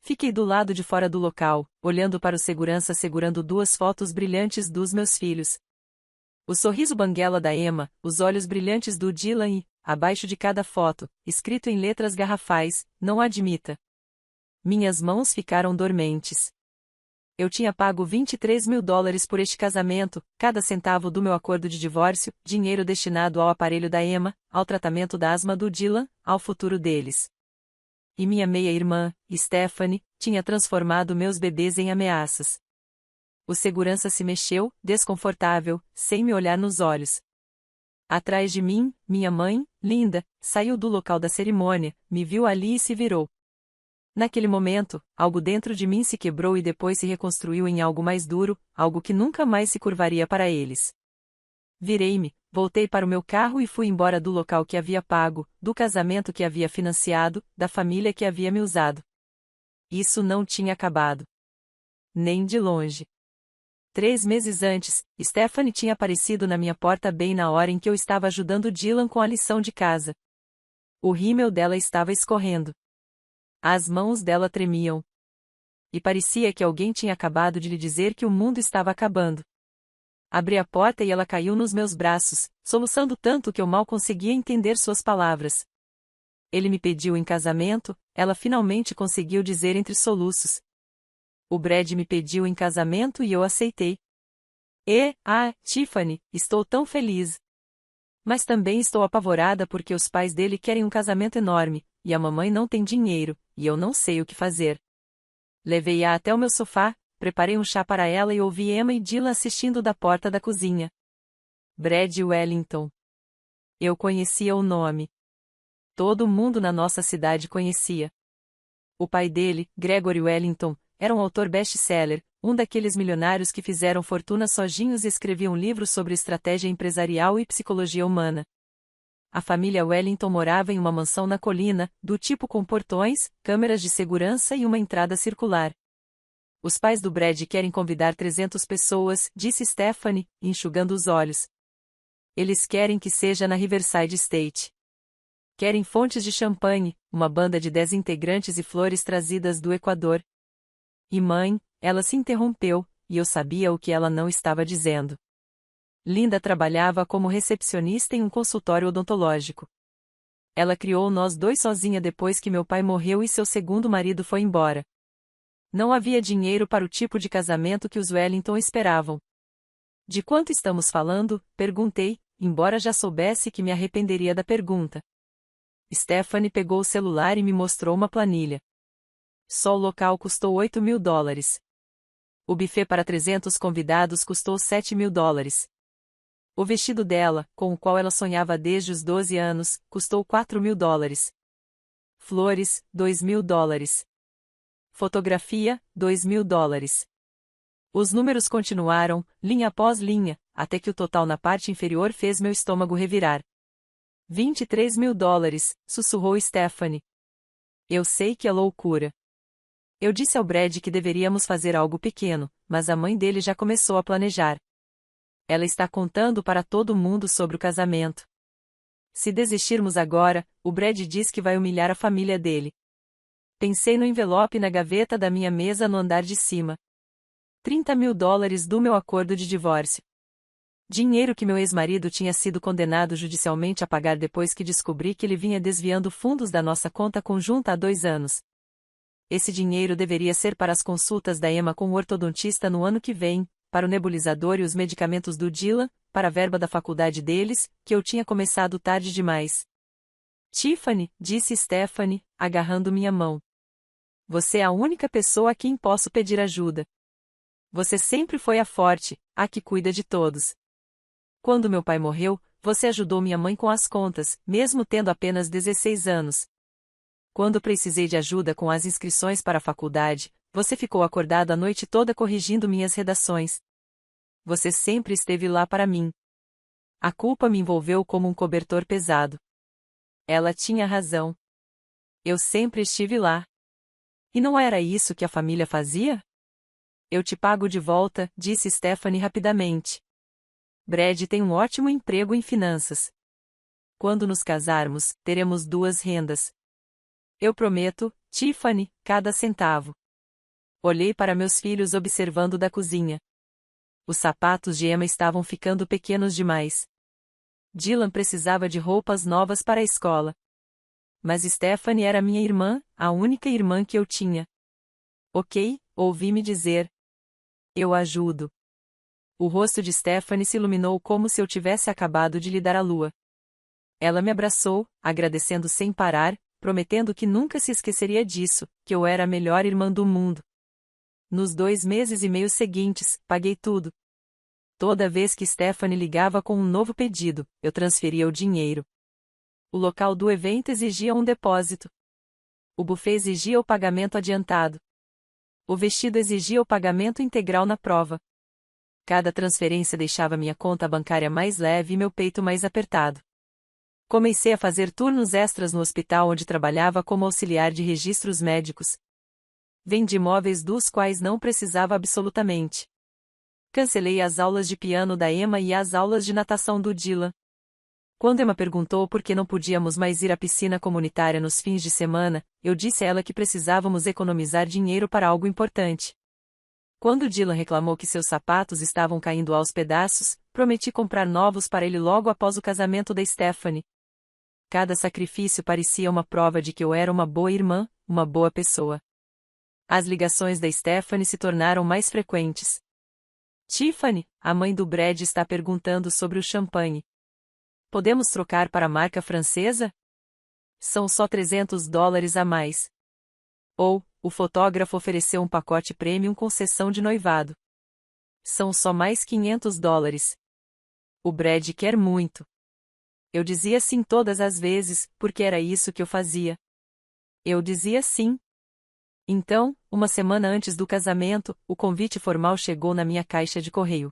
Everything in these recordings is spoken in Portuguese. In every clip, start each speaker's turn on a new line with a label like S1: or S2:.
S1: Fiquei do lado de fora do local, olhando para o segurança segurando duas fotos brilhantes dos meus filhos. O sorriso banguela da Emma, os olhos brilhantes do Dylan e, abaixo de cada foto, escrito em letras garrafais, não admita. Minhas mãos ficaram dormentes. Eu tinha pago $23.000 por este casamento, cada centavo do meu acordo de divórcio, dinheiro destinado ao aparelho da Emma, ao tratamento da asma do Dylan, ao futuro deles. E minha meia-irmã, Stephanie, tinha transformado meus bebês em ameaças. O segurança se mexeu, desconfortável, sem me olhar nos olhos. Atrás de mim, minha mãe, Linda, saiu do local da cerimônia, me viu ali e se virou. Naquele momento, algo dentro de mim se quebrou e depois se reconstruiu em algo mais duro, algo que nunca mais se curvaria para eles. Virei-me, voltei para o meu carro e fui embora do local que havia pago, do casamento que havia financiado, da família que havia me usado. Isso não tinha acabado. Nem de longe. 3 meses antes, Stephanie tinha aparecido na minha porta bem na hora em que eu estava ajudando Dylan com a lição de casa. O rímel dela estava escorrendo. As mãos dela tremiam. E parecia que alguém tinha acabado de lhe dizer que o mundo estava acabando. Abri a porta e ela caiu nos meus braços, soluçando tanto que eu mal conseguia entender suas palavras. Ele me pediu em casamento, ela finalmente conseguiu dizer entre soluços. O Brad me pediu em casamento e eu aceitei. Tiffany, estou tão feliz. Mas também estou apavorada porque os pais dele querem um casamento enorme, e a mamãe não tem dinheiro, e eu não sei o que fazer. Levei-a até o meu sofá, preparei um chá para ela e ouvi Emma e Dylan assistindo da porta da cozinha. Brad Wellington. Eu conhecia o nome. Todo mundo na nossa cidade conhecia. O pai dele, Gregory Wellington, era um autor best-seller, um daqueles milionários que fizeram fortuna sozinhos e escreviam livros sobre estratégia empresarial e psicologia humana. A família Wellington morava em uma mansão na colina, do tipo com portões, câmeras de segurança e uma entrada circular. Os pais do Brad querem convidar 300 pessoas, disse Stephanie, enxugando os olhos. Eles querem que seja na Riverside State. Querem fontes de champanhe, uma banda de 10 integrantes e flores trazidas do Equador. E mãe, ela se interrompeu, e eu sabia o que ela não estava dizendo. Linda trabalhava como recepcionista em um consultório odontológico. Ela criou nós dois sozinha depois que meu pai morreu e seu segundo marido foi embora. Não havia dinheiro para o tipo de casamento que os Wellington esperavam. De quanto estamos falando? Perguntei, embora já soubesse que me arrependeria da pergunta. Stephanie pegou o celular e me mostrou uma planilha. Só o local custou $8.000. O buffet para 300 convidados custou $7.000. O vestido dela, com o qual ela sonhava desde os 12 anos, custou $4.000. Flores, $2.000. Fotografia, $2.000. Os números continuaram, linha após linha, até que o total na parte inferior fez meu estômago revirar. $23.000, sussurrou Stephanie. Eu sei que é loucura. Eu disse ao Brad que deveríamos fazer algo pequeno, mas a mãe dele já começou a planejar. Ela está contando para todo mundo sobre o casamento. Se desistirmos agora, o Brad diz que vai humilhar a família dele. Pensei no envelope na gaveta da minha mesa no andar de cima. $30.000 do meu acordo de divórcio. Dinheiro que meu ex-marido tinha sido condenado judicialmente a pagar depois que descobri que ele vinha desviando fundos da nossa conta conjunta há 2 anos. Esse dinheiro deveria ser para as consultas da Emma com o ortodontista no ano que vem, para o nebulizador e os medicamentos do Dylan, para a verba da faculdade deles, que eu tinha começado tarde demais. Tiffany, disse Stephanie, agarrando minha mão. Você é a única pessoa a quem posso pedir ajuda. Você sempre foi a forte, a que cuida de todos. Quando meu pai morreu, você ajudou minha mãe com as contas, mesmo tendo apenas 16 anos. Quando precisei de ajuda com as inscrições para a faculdade, você ficou acordado a noite toda corrigindo minhas redações. Você sempre esteve lá para mim. A culpa me envolveu como um cobertor pesado. Ela tinha razão. Eu sempre estive lá. E não era isso que a família fazia? Eu te pago de volta, disse Stephanie rapidamente. Brad tem um ótimo emprego em finanças. Quando nos casarmos, teremos 2 rendas. Eu prometo, Tiffany, cada centavo. Olhei para meus filhos observando da cozinha. Os sapatos de Emma estavam ficando pequenos demais. Dylan precisava de roupas novas para a escola. Mas Stephanie era minha irmã, a única irmã que eu tinha. Ok, ouvi-me dizer. Eu ajudo. O rosto de Stephanie se iluminou como se eu tivesse acabado de lhe dar a lua. Ela me abraçou, agradecendo sem parar, prometendo que nunca se esqueceria disso, que eu era a melhor irmã do mundo. Nos 2 meses e meio seguintes, paguei tudo. Toda vez que Stephanie ligava com um novo pedido, eu transferia o dinheiro. O local do evento exigia um depósito. O buffet exigia o pagamento adiantado. O vestido exigia o pagamento integral na prova. Cada transferência deixava minha conta bancária mais leve e meu peito mais apertado. Comecei a fazer turnos extras no hospital onde trabalhava como auxiliar de registros médicos. Vendi móveis dos quais não precisava absolutamente. Cancelei as aulas de piano da Emma e as aulas de natação do Dylan. Quando Emma perguntou por que não podíamos mais ir à piscina comunitária nos fins de semana, eu disse a ela que precisávamos economizar dinheiro para algo importante. Quando Dylan reclamou que seus sapatos estavam caindo aos pedaços, prometi comprar novos para ele logo após o casamento da Stephanie. Cada sacrifício parecia uma prova de que eu era uma boa irmã, uma boa pessoa. As ligações da Stephanie se tornaram mais frequentes. Tiffany, a mãe do Brad está perguntando sobre o champanhe. Podemos trocar para a marca francesa? São só $300 a mais. Ou, o fotógrafo ofereceu um pacote premium com sessão de noivado. São só mais $500. O Brad quer muito. Eu dizia sim todas as vezes, porque era isso que eu fazia. Eu dizia sim. Então, uma semana antes do casamento, o convite formal chegou na minha caixa de correio.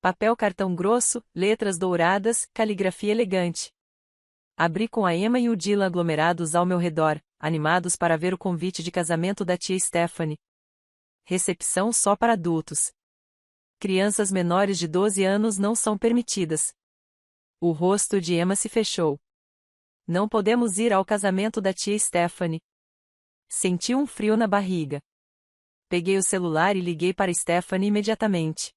S1: Papel cartão grosso, letras douradas, caligrafia elegante. Abri com a Emma e o Dylan aglomerados ao meu redor, animados para ver o convite de casamento da tia Stephanie. Recepção só para adultos. Crianças menores de 12 anos não são permitidas. O rosto de Emma se fechou. Não podemos ir ao casamento da tia Stephanie. Senti um frio na barriga. Peguei o celular e liguei para Stephanie imediatamente.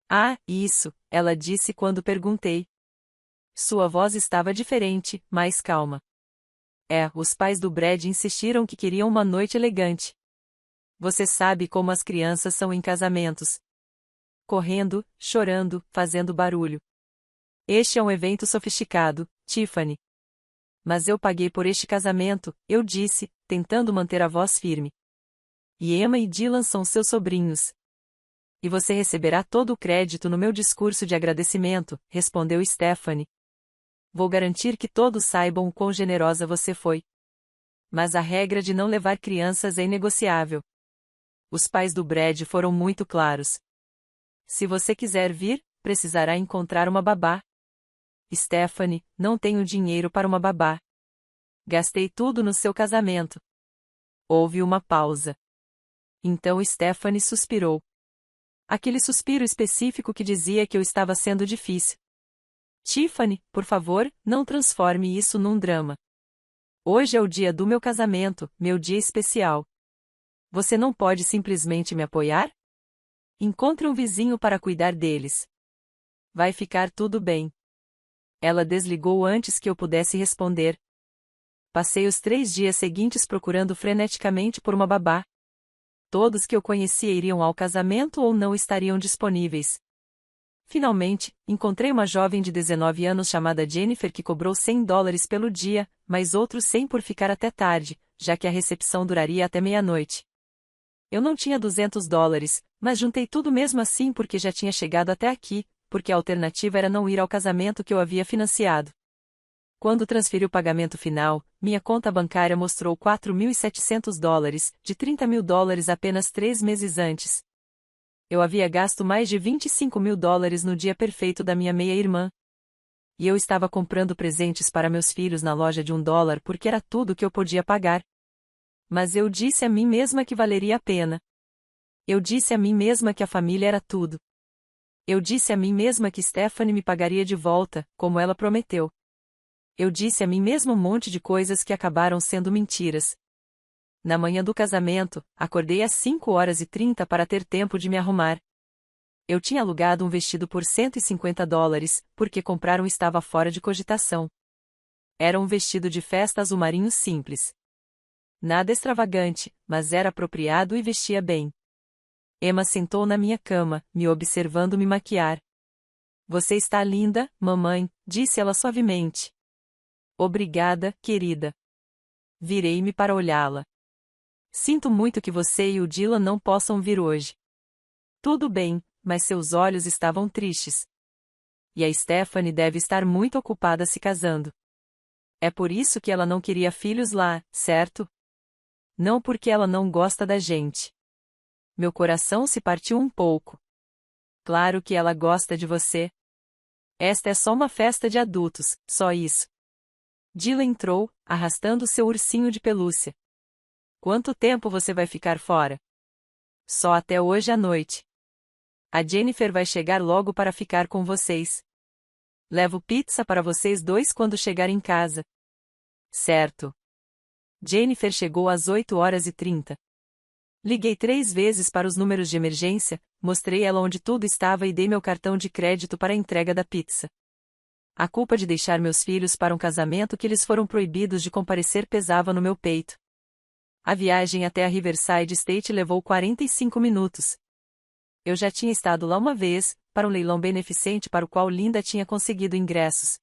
S1: Ah, isso, ela disse quando perguntei. Sua voz estava diferente, mais calma. Os pais do Brad insistiram que queriam uma noite elegante. Você sabe como as crianças são em casamentos. Correndo, chorando, fazendo barulho. Este é um evento sofisticado, Tiffany. Mas eu paguei por este casamento, eu disse, tentando manter a voz firme. E Emma e Dylan são seus sobrinhos. E você receberá todo o crédito no meu discurso de agradecimento, respondeu Stephanie. Vou garantir que todos saibam o quão generosa você foi. Mas a regra de não levar crianças é inegociável. Os pais do Brad foram muito claros. Se você quiser vir, precisará encontrar uma babá. Stephanie, não tenho dinheiro para uma babá. Gastei tudo no seu casamento. Houve uma pausa. Então Stephanie suspirou. Aquele suspiro específico que dizia que eu estava sendo difícil. Tiffany, por favor, não transforme isso num drama. Hoje é o dia do meu casamento, meu dia especial. Você não pode simplesmente me apoiar? Encontre um vizinho para cuidar deles. Vai ficar tudo bem. Ela desligou antes que eu pudesse responder. Passei os 3 dias seguintes procurando freneticamente por uma babá. Todos que eu conhecia iriam ao casamento ou não estariam disponíveis. Finalmente, encontrei uma jovem de 19 anos chamada Jennifer que cobrou $100 pelo dia, mais outros 100 por ficar até tarde, já que a recepção duraria até meia-noite. Eu não tinha $200, mas juntei tudo mesmo assim porque já tinha chegado até aqui, porque a alternativa era não ir ao casamento que eu havia financiado. Quando transferi o pagamento final, minha conta bancária mostrou $4.700, de $30.000 apenas 3 meses antes. Eu havia gasto mais de $25.000 no dia perfeito da minha meia-irmã. E eu estava comprando presentes para meus filhos na loja de $1 porque era tudo que eu podia pagar. Mas eu disse a mim mesma que valeria a pena. Eu disse a mim mesma que a família era tudo. Eu disse a mim mesma que Stephanie me pagaria de volta, como ela prometeu. Eu disse a mim mesmo um monte de coisas que acabaram sendo mentiras. Na manhã do casamento, acordei às 5h30 para ter tempo de me arrumar. Eu tinha alugado um vestido por $150, porque comprar um estava fora de cogitação. Era um vestido de festa azul marinho simples. Nada extravagante, mas era apropriado e vestia bem. Emma sentou na minha cama, me observando me maquiar. Você está linda, mamãe, disse ela suavemente. Obrigada, querida. Virei-me para olhá-la. Sinto muito que você e o Dylan não possam vir hoje. Tudo bem, mas seus olhos estavam tristes. E a Stephanie deve estar muito ocupada se casando. É por isso que ela não queria filhos lá, certo? Não porque ela não gosta da gente. Meu coração se partiu um pouco. Claro que ela gosta de você. Esta é só uma festa de adultos, só isso. Dylan entrou, arrastando seu ursinho de pelúcia. Quanto tempo você vai ficar fora? Só até hoje à noite. A Jennifer vai chegar logo para ficar com vocês. Levo pizza para vocês dois quando chegar em casa. Certo. Jennifer chegou às 8h30. Liguei 3 vezes para os números de emergência, mostrei ela onde tudo estava e dei meu cartão de crédito para a entrega da pizza. A culpa de deixar meus filhos para um casamento que eles foram proibidos de comparecer pesava no meu peito. A viagem até a Riverside State levou 45 minutos. Eu já tinha estado lá uma vez, para um leilão beneficente para o qual Linda tinha conseguido ingressos.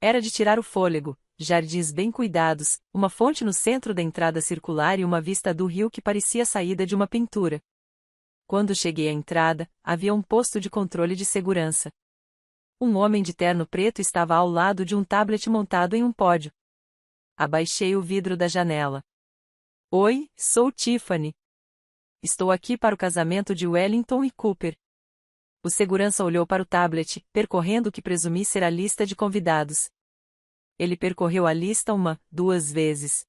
S1: Era de tirar o fôlego, jardins bem cuidados, uma fonte no centro da entrada circular e uma vista do rio que parecia saída de uma pintura. Quando cheguei à entrada, havia um posto de controle de segurança. Um homem de terno preto estava ao lado de um tablet montado em um pódio. Abaixei o vidro da janela. Oi, sou Tiffany. Estou aqui para o casamento de Wellington e Cooper. O segurança olhou para o tablet, percorrendo o que presumi ser a lista de convidados. Ele percorreu a lista 2 vezes.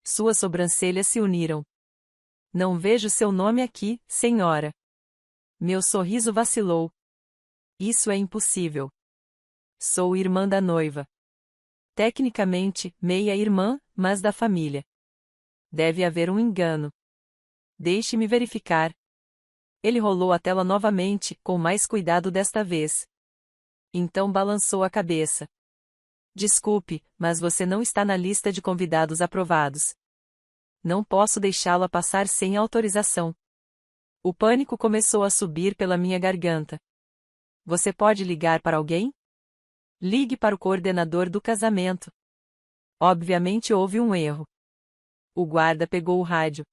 S1: Suas sobrancelhas se uniram. Não vejo seu nome aqui, senhora. Meu sorriso vacilou. Isso é impossível. Sou irmã da noiva. Tecnicamente, meia-irmã, mas da família. Deve haver um engano. Deixe-me verificar. Ele rolou a tela novamente, com mais cuidado desta vez. Então balançou a cabeça. Desculpe, mas você não está na lista de convidados aprovados. Não posso deixá-la passar sem autorização. O pânico começou a subir pela minha garganta. Você pode ligar para alguém? Ligue para o coordenador do casamento. Obviamente houve um erro. O guarda pegou o rádio.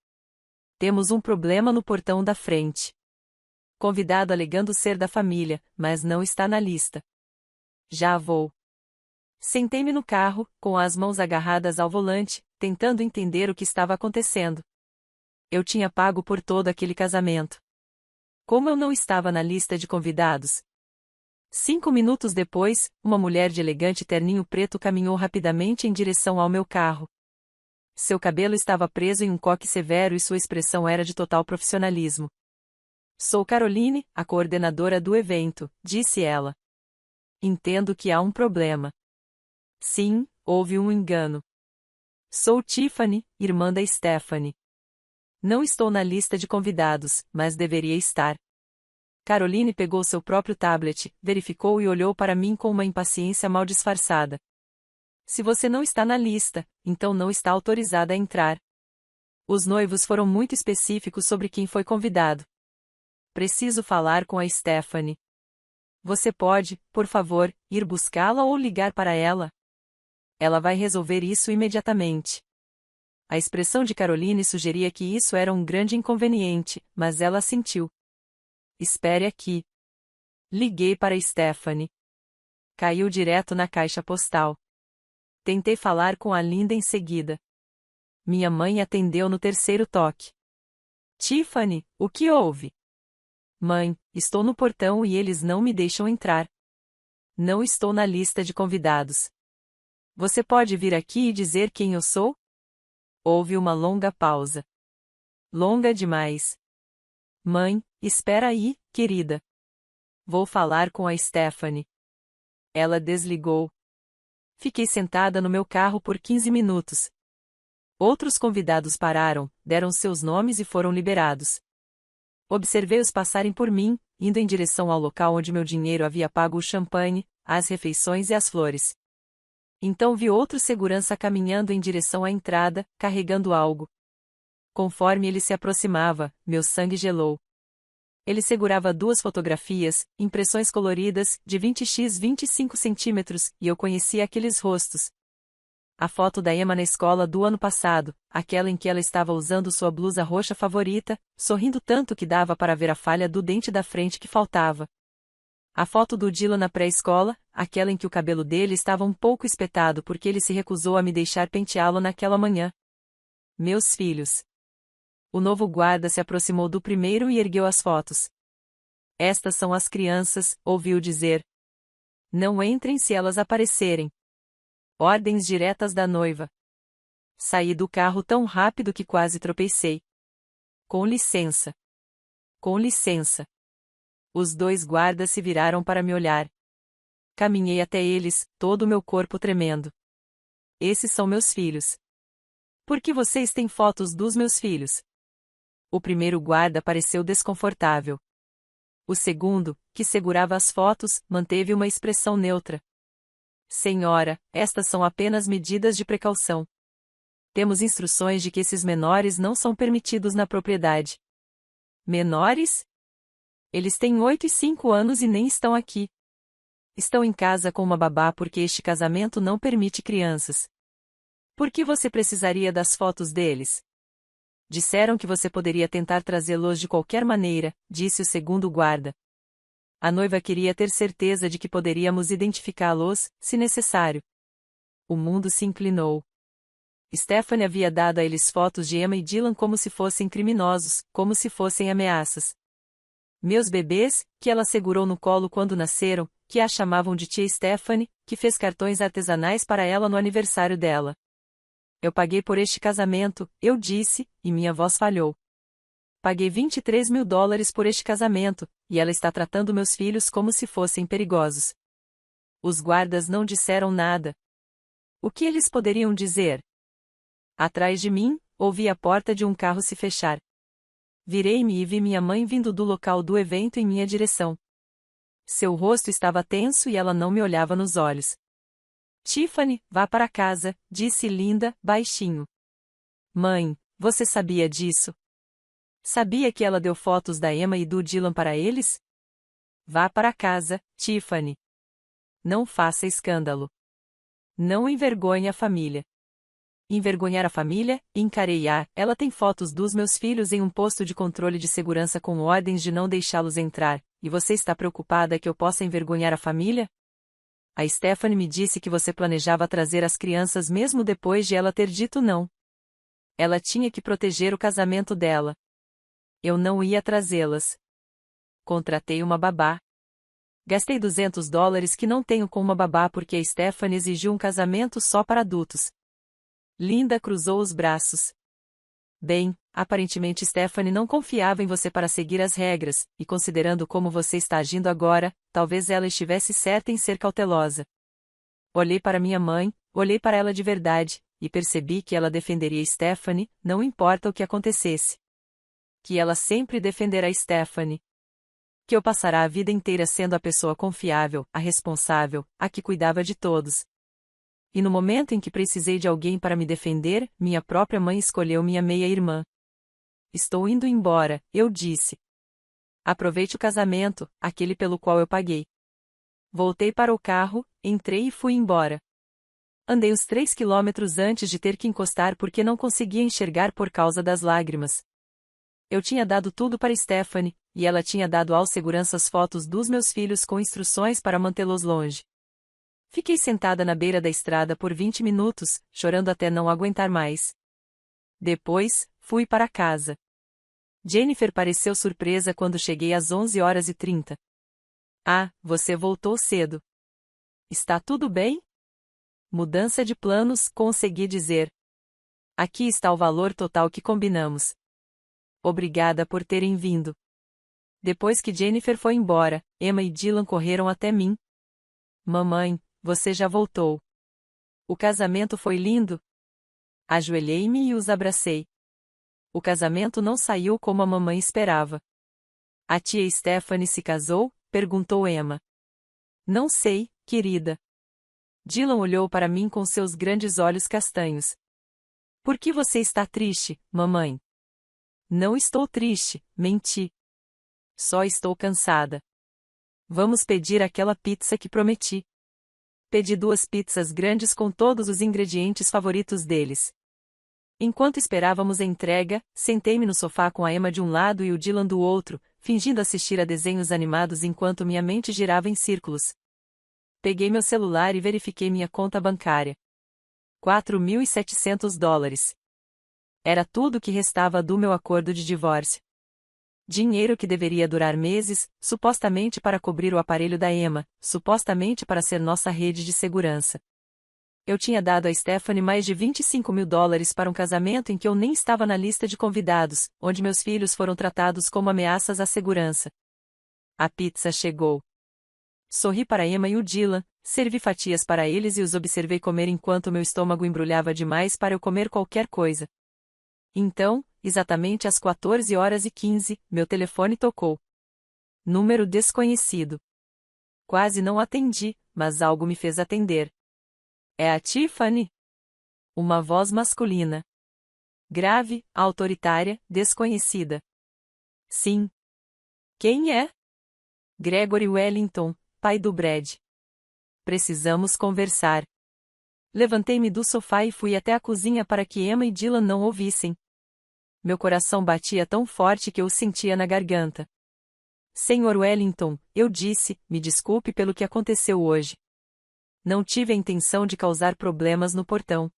S1: Temos um problema no portão da frente. Convidado alegando ser da família, mas não está na lista. Já vou. Sentei-me no carro, com as mãos agarradas ao volante, tentando entender o que estava acontecendo. Eu tinha pago por todo aquele casamento. Como eu não estava na lista de convidados? 5 minutos depois, uma mulher de elegante terninho preto caminhou rapidamente em direção ao meu carro. Seu cabelo estava preso em um coque severo e sua expressão era de total profissionalismo. Sou Caroline, a coordenadora do evento, disse ela. Entendo que há um problema. Sim, houve um engano. Sou Tiffany, irmã da Stephanie. Não estou na lista de convidados, mas deveria estar. Caroline pegou seu próprio tablet, verificou e olhou para mim com uma impaciência mal disfarçada. Se você não está na lista, então não está autorizada a entrar. Os noivos foram muito específicos sobre quem foi convidado. Preciso falar com a Stephanie. Você pode, por favor, ir buscá-la ou ligar para ela? Ela vai resolver isso imediatamente. A expressão de Caroline sugeria que isso era um grande inconveniente, mas ela assentiu. Espere aqui. Liguei para Stephanie. Caiu direto na caixa postal. Tentei falar com a Linda em seguida. Minha mãe atendeu no terceiro toque. Tiffany, o que houve? Mãe, estou no portão e eles não me deixam entrar. Não estou na lista de convidados. Você pode vir aqui e dizer quem eu sou? Houve uma longa pausa. Longa demais. Mãe, espera aí, querida. Vou falar com a Stephanie. Ela desligou. Fiquei sentada no meu carro por 15 minutos. Outros convidados pararam, deram seus nomes e foram liberados. Observei-os passarem por mim, indo em direção ao local onde meu dinheiro havia pago o champanhe, as refeições e as flores. Então vi outro segurança caminhando em direção à entrada, carregando algo. Conforme ele se aproximava, meu sangue gelou. Ele segurava 2 fotografias, impressões coloridas, de 20x 25 centímetros, e eu conhecia aqueles rostos. A foto da Emma na escola do ano passado, aquela em que ela estava usando sua blusa roxa favorita, sorrindo tanto que dava para ver a falha do dente da frente que faltava. A foto do Dylan na pré-escola, aquela em que o cabelo dele estava um pouco espetado porque ele se recusou a me deixar penteá-lo naquela manhã. Meus filhos. O novo guarda se aproximou do primeiro e ergueu as fotos. Estas são as crianças, ouviu dizer. Não entrem se elas aparecerem. Ordens diretas da noiva. Saí do carro tão rápido que quase tropecei. Com licença. Com licença. Os 2 guardas se viraram para me olhar. Caminhei até eles, todo o meu corpo tremendo. Esses são meus filhos. Por que vocês têm fotos dos meus filhos? O primeiro guarda pareceu desconfortável. O segundo, que segurava as fotos, manteve uma expressão neutra. Senhora, estas são apenas medidas de precaução. Temos instruções de que esses menores não são permitidos na propriedade. Menores? Eles têm 8 e 5 anos e nem estão aqui. Estão em casa com uma babá porque este casamento não permite crianças. Por que você precisaria das fotos deles? Disseram que você poderia tentar trazê-los de qualquer maneira, disse o segundo guarda. A noiva queria ter certeza de que poderíamos identificá-los, se necessário. O mundo se inclinou. Stephanie havia dado a eles fotos de Emma e Dylan como se fossem criminosos, como se fossem ameaças. Meus bebês, que ela segurou no colo quando nasceram, que a chamavam de tia Stephanie, que fez cartões artesanais para ela no aniversário dela. Eu paguei por este casamento, eu disse, e minha voz falhou. Paguei $23.000 por este casamento, e ela está tratando meus filhos como se fossem perigosos. Os guardas não disseram nada. O que eles poderiam dizer? Atrás de mim, ouvi a porta de um carro se fechar. Virei-me e vi minha mãe vindo do local do evento em minha direção. Seu rosto estava tenso e ela não me olhava nos olhos. Tiffany, vá para casa, disse Linda, baixinho. Mãe, você sabia disso? Sabia que ela deu fotos da Emma e do Dylan para eles? Vá para casa, Tiffany. Não faça escândalo. Não envergonhe a família. Envergonhar a família? Encarei-a. Ela tem fotos dos meus filhos em um posto de controle de segurança com ordens de não deixá-los entrar, e você está preocupada que eu possa envergonhar a família? A Stephanie me disse que você planejava trazer as crianças mesmo depois de ela ter dito não. Ela tinha que proteger o casamento dela. Eu não ia trazê-las. Contratei uma babá. Gastei $200 que não tenho com uma babá porque a Stephanie exigiu um casamento só para adultos. Linda cruzou os braços. Bem, aparentemente Stephanie não confiava em você para seguir as regras, e considerando como você está agindo agora, talvez ela estivesse certa em ser cautelosa. Olhei para minha mãe, olhei para ela de verdade, e percebi que ela defenderia Stephanie, não importa o que acontecesse. Que ela sempre defenderá Stephanie. Que eu passará a vida inteira sendo a pessoa confiável, a responsável, a que cuidava de todos. E no momento em que precisei de alguém para me defender, minha própria mãe escolheu minha meia-irmã. Estou indo embora, eu disse. Aproveite o casamento, aquele pelo qual eu paguei. Voltei para o carro, entrei e fui embora. Andei uns 3 quilômetros antes de ter que encostar porque não conseguia enxergar por causa das lágrimas. Eu tinha dado tudo para Stephanie, e ela tinha dado aos seguranças fotos dos meus filhos com instruções para mantê-los longe. Fiquei sentada na beira da estrada por 20 minutos, chorando até não aguentar mais. Depois, fui para casa. Jennifer pareceu surpresa quando cheguei às 11h30. Ah, você voltou cedo. Está tudo bem? Mudança de planos, consegui dizer. Aqui está o valor total que combinamos. Obrigada por terem vindo. Depois que Jennifer foi embora, Emma e Dylan correram até mim. Mamãe, você já voltou. O casamento foi lindo? Ajoelhei-me e os abracei. O casamento não saiu como a mamãe esperava. A tia Stephanie se casou? Perguntou Emma. Não sei, querida. Dylan olhou para mim com seus grandes olhos castanhos. Por que você está triste, mamãe? Não estou triste, menti. Só estou cansada. Vamos pedir aquela pizza que prometi. Pedi 2 pizzas grandes com todos os ingredientes favoritos deles. Enquanto esperávamos a entrega, sentei-me no sofá com a Emma de um lado e o Dylan do outro, fingindo assistir a desenhos animados enquanto minha mente girava em círculos. Peguei meu celular e verifiquei minha conta bancária. $4.700. Era tudo o que restava do meu acordo de divórcio. Dinheiro que deveria durar meses, supostamente para cobrir o aparelho da Emma, supostamente para ser nossa rede de segurança. Eu tinha dado a Stephanie mais de $25.000 para um casamento em que eu nem estava na lista de convidados, onde meus filhos foram tratados como ameaças à segurança. A pizza chegou. Sorri para Emma e o Dylan, servi fatias para eles e os observei comer enquanto meu estômago embrulhava demais para eu comer qualquer coisa. Então, exatamente às 14h15, meu telefone tocou. Número desconhecido. Quase não atendi, mas algo me fez atender. É a Tiffany? Uma voz masculina. Grave, autoritária, desconhecida. Sim. Quem é? Gregory Wellington, pai do Brad. Precisamos conversar. Levantei-me do sofá e fui até a cozinha para que Emma e Dylan não ouvissem. Meu coração batia tão forte que eu o sentia na garganta. Senhor Wellington, eu disse, me desculpe pelo que aconteceu hoje. Não tive a intenção de causar problemas no portão.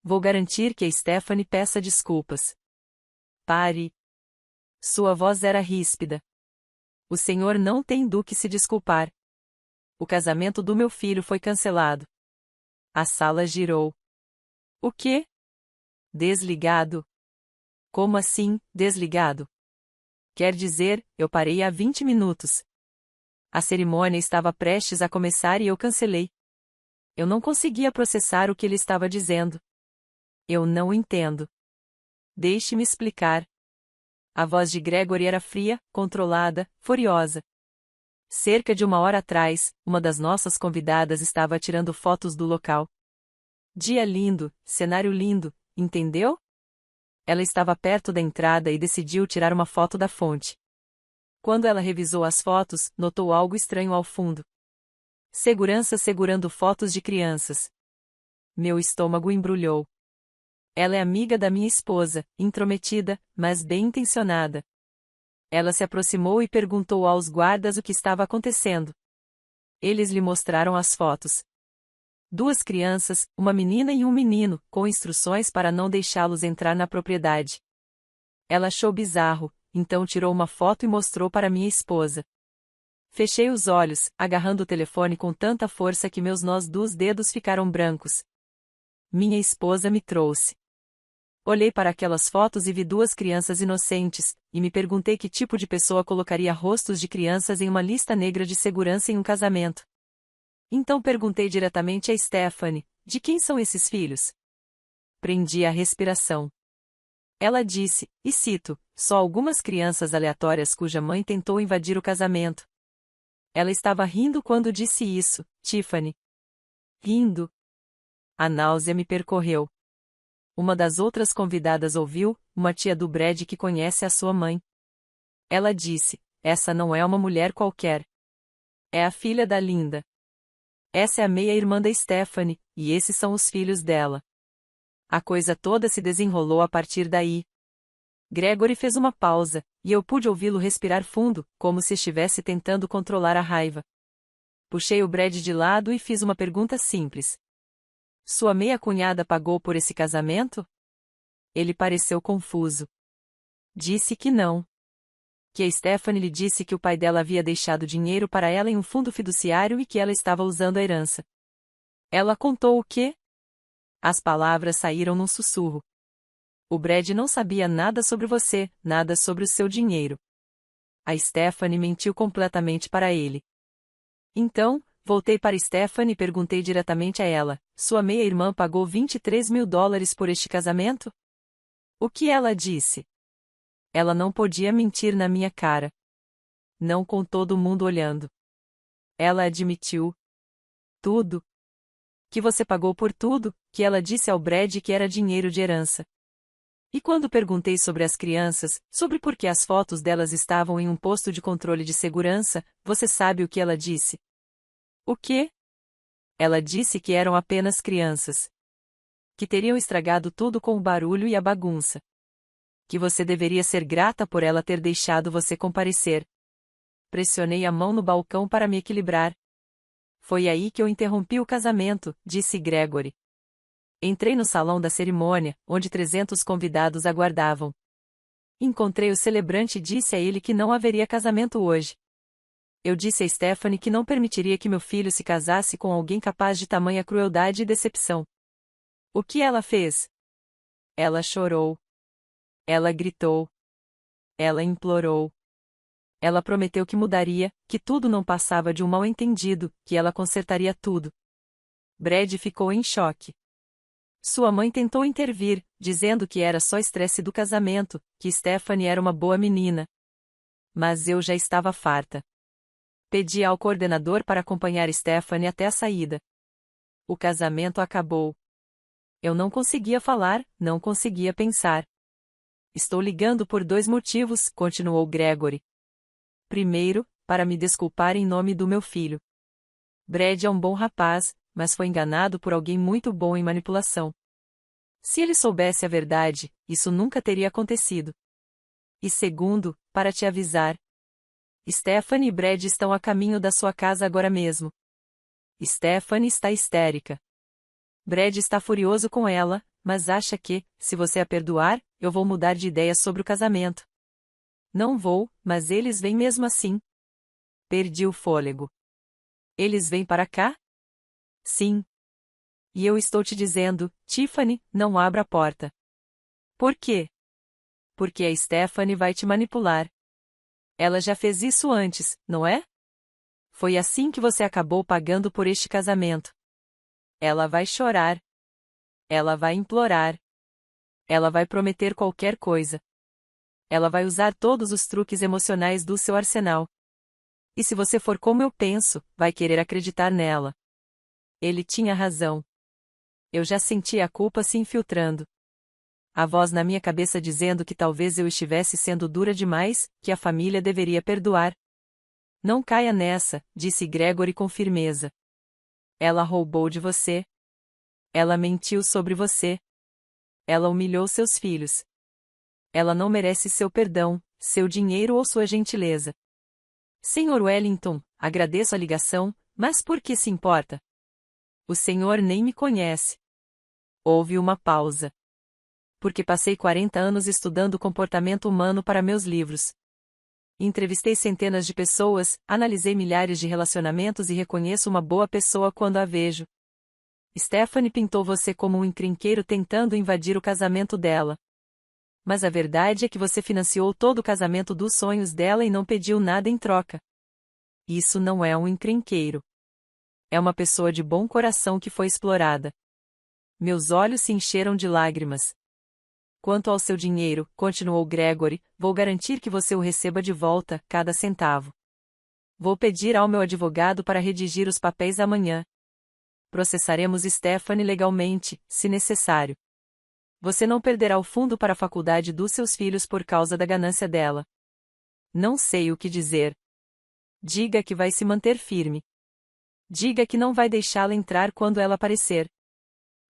S1: Vou garantir que a Stephanie peça desculpas. Pare. Sua voz era ríspida. O senhor não tem do que se desculpar. O casamento do meu filho foi cancelado. A sala girou. O quê? Desligado. Como assim, desligado? Quer dizer, eu parei há 20 minutos. A cerimônia estava prestes a começar e eu cancelei. Eu não conseguia processar o que ele estava dizendo. Eu não entendo. Deixe-me explicar. A voz de Gregory era fria, controlada, furiosa. Cerca de 1 hora atrás, uma das nossas convidadas estava tirando fotos do local. Dia lindo, cenário lindo, entendeu? Ela estava perto da entrada e decidiu tirar uma foto da fonte. Quando ela revisou as fotos, notou algo estranho ao fundo. Segurança segurando fotos de crianças. Meu estômago embrulhou. Ela é amiga da minha esposa, intrometida, mas bem-intencionada. Ela se aproximou e perguntou aos guardas o que estava acontecendo. Eles lhe mostraram as fotos. 2 crianças, uma menina e um menino, com instruções para não deixá-los entrar na propriedade. Ela achou bizarro, então tirou uma foto e mostrou para minha esposa. Fechei os olhos, agarrando o telefone com tanta força que meus nós dos dedos ficaram brancos. Minha esposa me trouxe. Olhei para aquelas fotos e vi 2 crianças inocentes, e me perguntei que tipo de pessoa colocaria rostos de crianças em uma lista negra de segurança em um casamento. Então perguntei diretamente a Stephanie, de quem são esses filhos? Prendi a respiração. Ela disse, e cito, só algumas crianças aleatórias cuja mãe tentou invadir o casamento. Ela estava rindo quando disse isso, Tiffany. Rindo. A náusea me percorreu. Uma das outras convidadas ouviu, uma tia do Brad que conhece a sua mãe. Ela disse, essa não é uma mulher qualquer. É a filha da Linda. Essa é a meia-irmã da Stephanie, e esses são os filhos dela. A coisa toda se desenrolou a partir daí. Gregory fez uma pausa, e eu pude ouvi-lo respirar fundo, como se estivesse tentando controlar a raiva. Puxei o Brad de lado e fiz uma pergunta simples. Sua meia-cunhada pagou por esse casamento? Ele pareceu confuso. Disse que não. Que a Stephanie lhe disse que o pai dela havia deixado dinheiro para ela em um fundo fiduciário e que ela estava usando a herança. Ela contou o quê? As palavras saíram num sussurro. O Brad não sabia nada sobre você, nada sobre o seu dinheiro. A Stephanie mentiu completamente para ele. Então, Voltei para Stephanie e perguntei diretamente a ela: sua meia-irmã pagou $23.000 por este casamento? O que ela disse? Ela não podia mentir na minha cara. Não com todo mundo olhando. Ela admitiu. Tudo. Que você pagou por tudo, que ela disse ao Brad que era dinheiro de herança. E quando perguntei sobre as crianças, sobre por que as fotos delas estavam em um posto de controle de segurança, você sabe o que ela disse? O quê? Ela disse que eram apenas crianças. Que teriam estragado tudo com o barulho e a bagunça. Que você deveria ser grata por ela ter deixado você comparecer. Pressionei a mão no balcão para me equilibrar. Foi aí que eu interrompi o casamento, disse Gregory. Entrei no salão da cerimônia, onde 300 convidados aguardavam. Encontrei o celebrante e disse a ele que não haveria casamento hoje. Eu disse a Stephanie que não permitiria que meu filho se casasse com alguém capaz de tamanha crueldade e decepção. O que ela fez? Ela chorou. Ela gritou. Ela implorou. Ela prometeu que mudaria, que tudo não passava de um mal-entendido, que ela consertaria tudo. Brad ficou em choque. Sua mãe tentou intervir, dizendo que era só estresse do casamento, que Stephanie era uma boa menina. Mas eu já estava farta. Pedi ao coordenador para acompanhar Stephanie até a saída. O casamento acabou. Eu não conseguia falar, não conseguia pensar. Estou ligando por 2 motivos, continuou Gregory. Primeiro, para me desculpar em nome do meu filho. Brad é um bom rapaz, mas foi enganado por alguém muito bom em manipulação. Se ele soubesse a verdade, isso nunca teria acontecido. E segundo, para te avisar. Stephanie e Brad estão a caminho da sua casa agora mesmo. Stephanie está histérica. Brad está furioso com ela, mas acha que, se você a perdoar, eu vou mudar de ideia sobre o casamento. Não vou, mas eles vêm mesmo assim. Perdi o fôlego. Eles vêm para cá? Sim. E eu estou te dizendo, Tiffany, não abra a porta. Por quê? Porque a Stephanie vai te manipular. Ela já fez isso antes, não é? Foi assim que você acabou pagando por este casamento. Ela vai chorar. Ela vai implorar. Ela vai prometer qualquer coisa. Ela vai usar todos os truques emocionais do seu arsenal. E se você for como eu penso, vai querer acreditar nela. Ele tinha razão. Eu já sentia a culpa se infiltrando. A voz na minha cabeça dizendo que talvez eu estivesse sendo dura demais, que a família deveria perdoar. Não caia nessa, disse Gregory com firmeza. Ela roubou de você. Ela mentiu sobre você. Ela humilhou seus filhos. Ela não merece seu perdão, seu dinheiro ou sua gentileza. Sr. Wellington, agradeço a ligação, mas por que se importa? O senhor nem me conhece. Houve uma pausa. Porque passei 40 anos estudando comportamento humano para meus livros. Entrevistei centenas de pessoas, analisei milhares de relacionamentos e reconheço uma boa pessoa quando a vejo. Stephanie pintou você como um encrenqueiro tentando invadir o casamento dela. Mas a verdade é que você financiou todo o casamento dos sonhos dela e não pediu nada em troca. Isso não é um encrenqueiro. É uma pessoa de bom coração que foi explorada. Meus olhos se encheram de lágrimas. Quanto ao seu dinheiro, continuou Gregory, vou garantir que você o receba de volta, cada centavo. Vou pedir ao meu advogado para redigir os papéis amanhã. Processaremos Stephanie legalmente, se necessário. Você não perderá o fundo para a faculdade dos seus filhos por causa da ganância dela. Não sei o que dizer. Diga que vai se manter firme. Diga que não vai deixá-la entrar quando ela aparecer.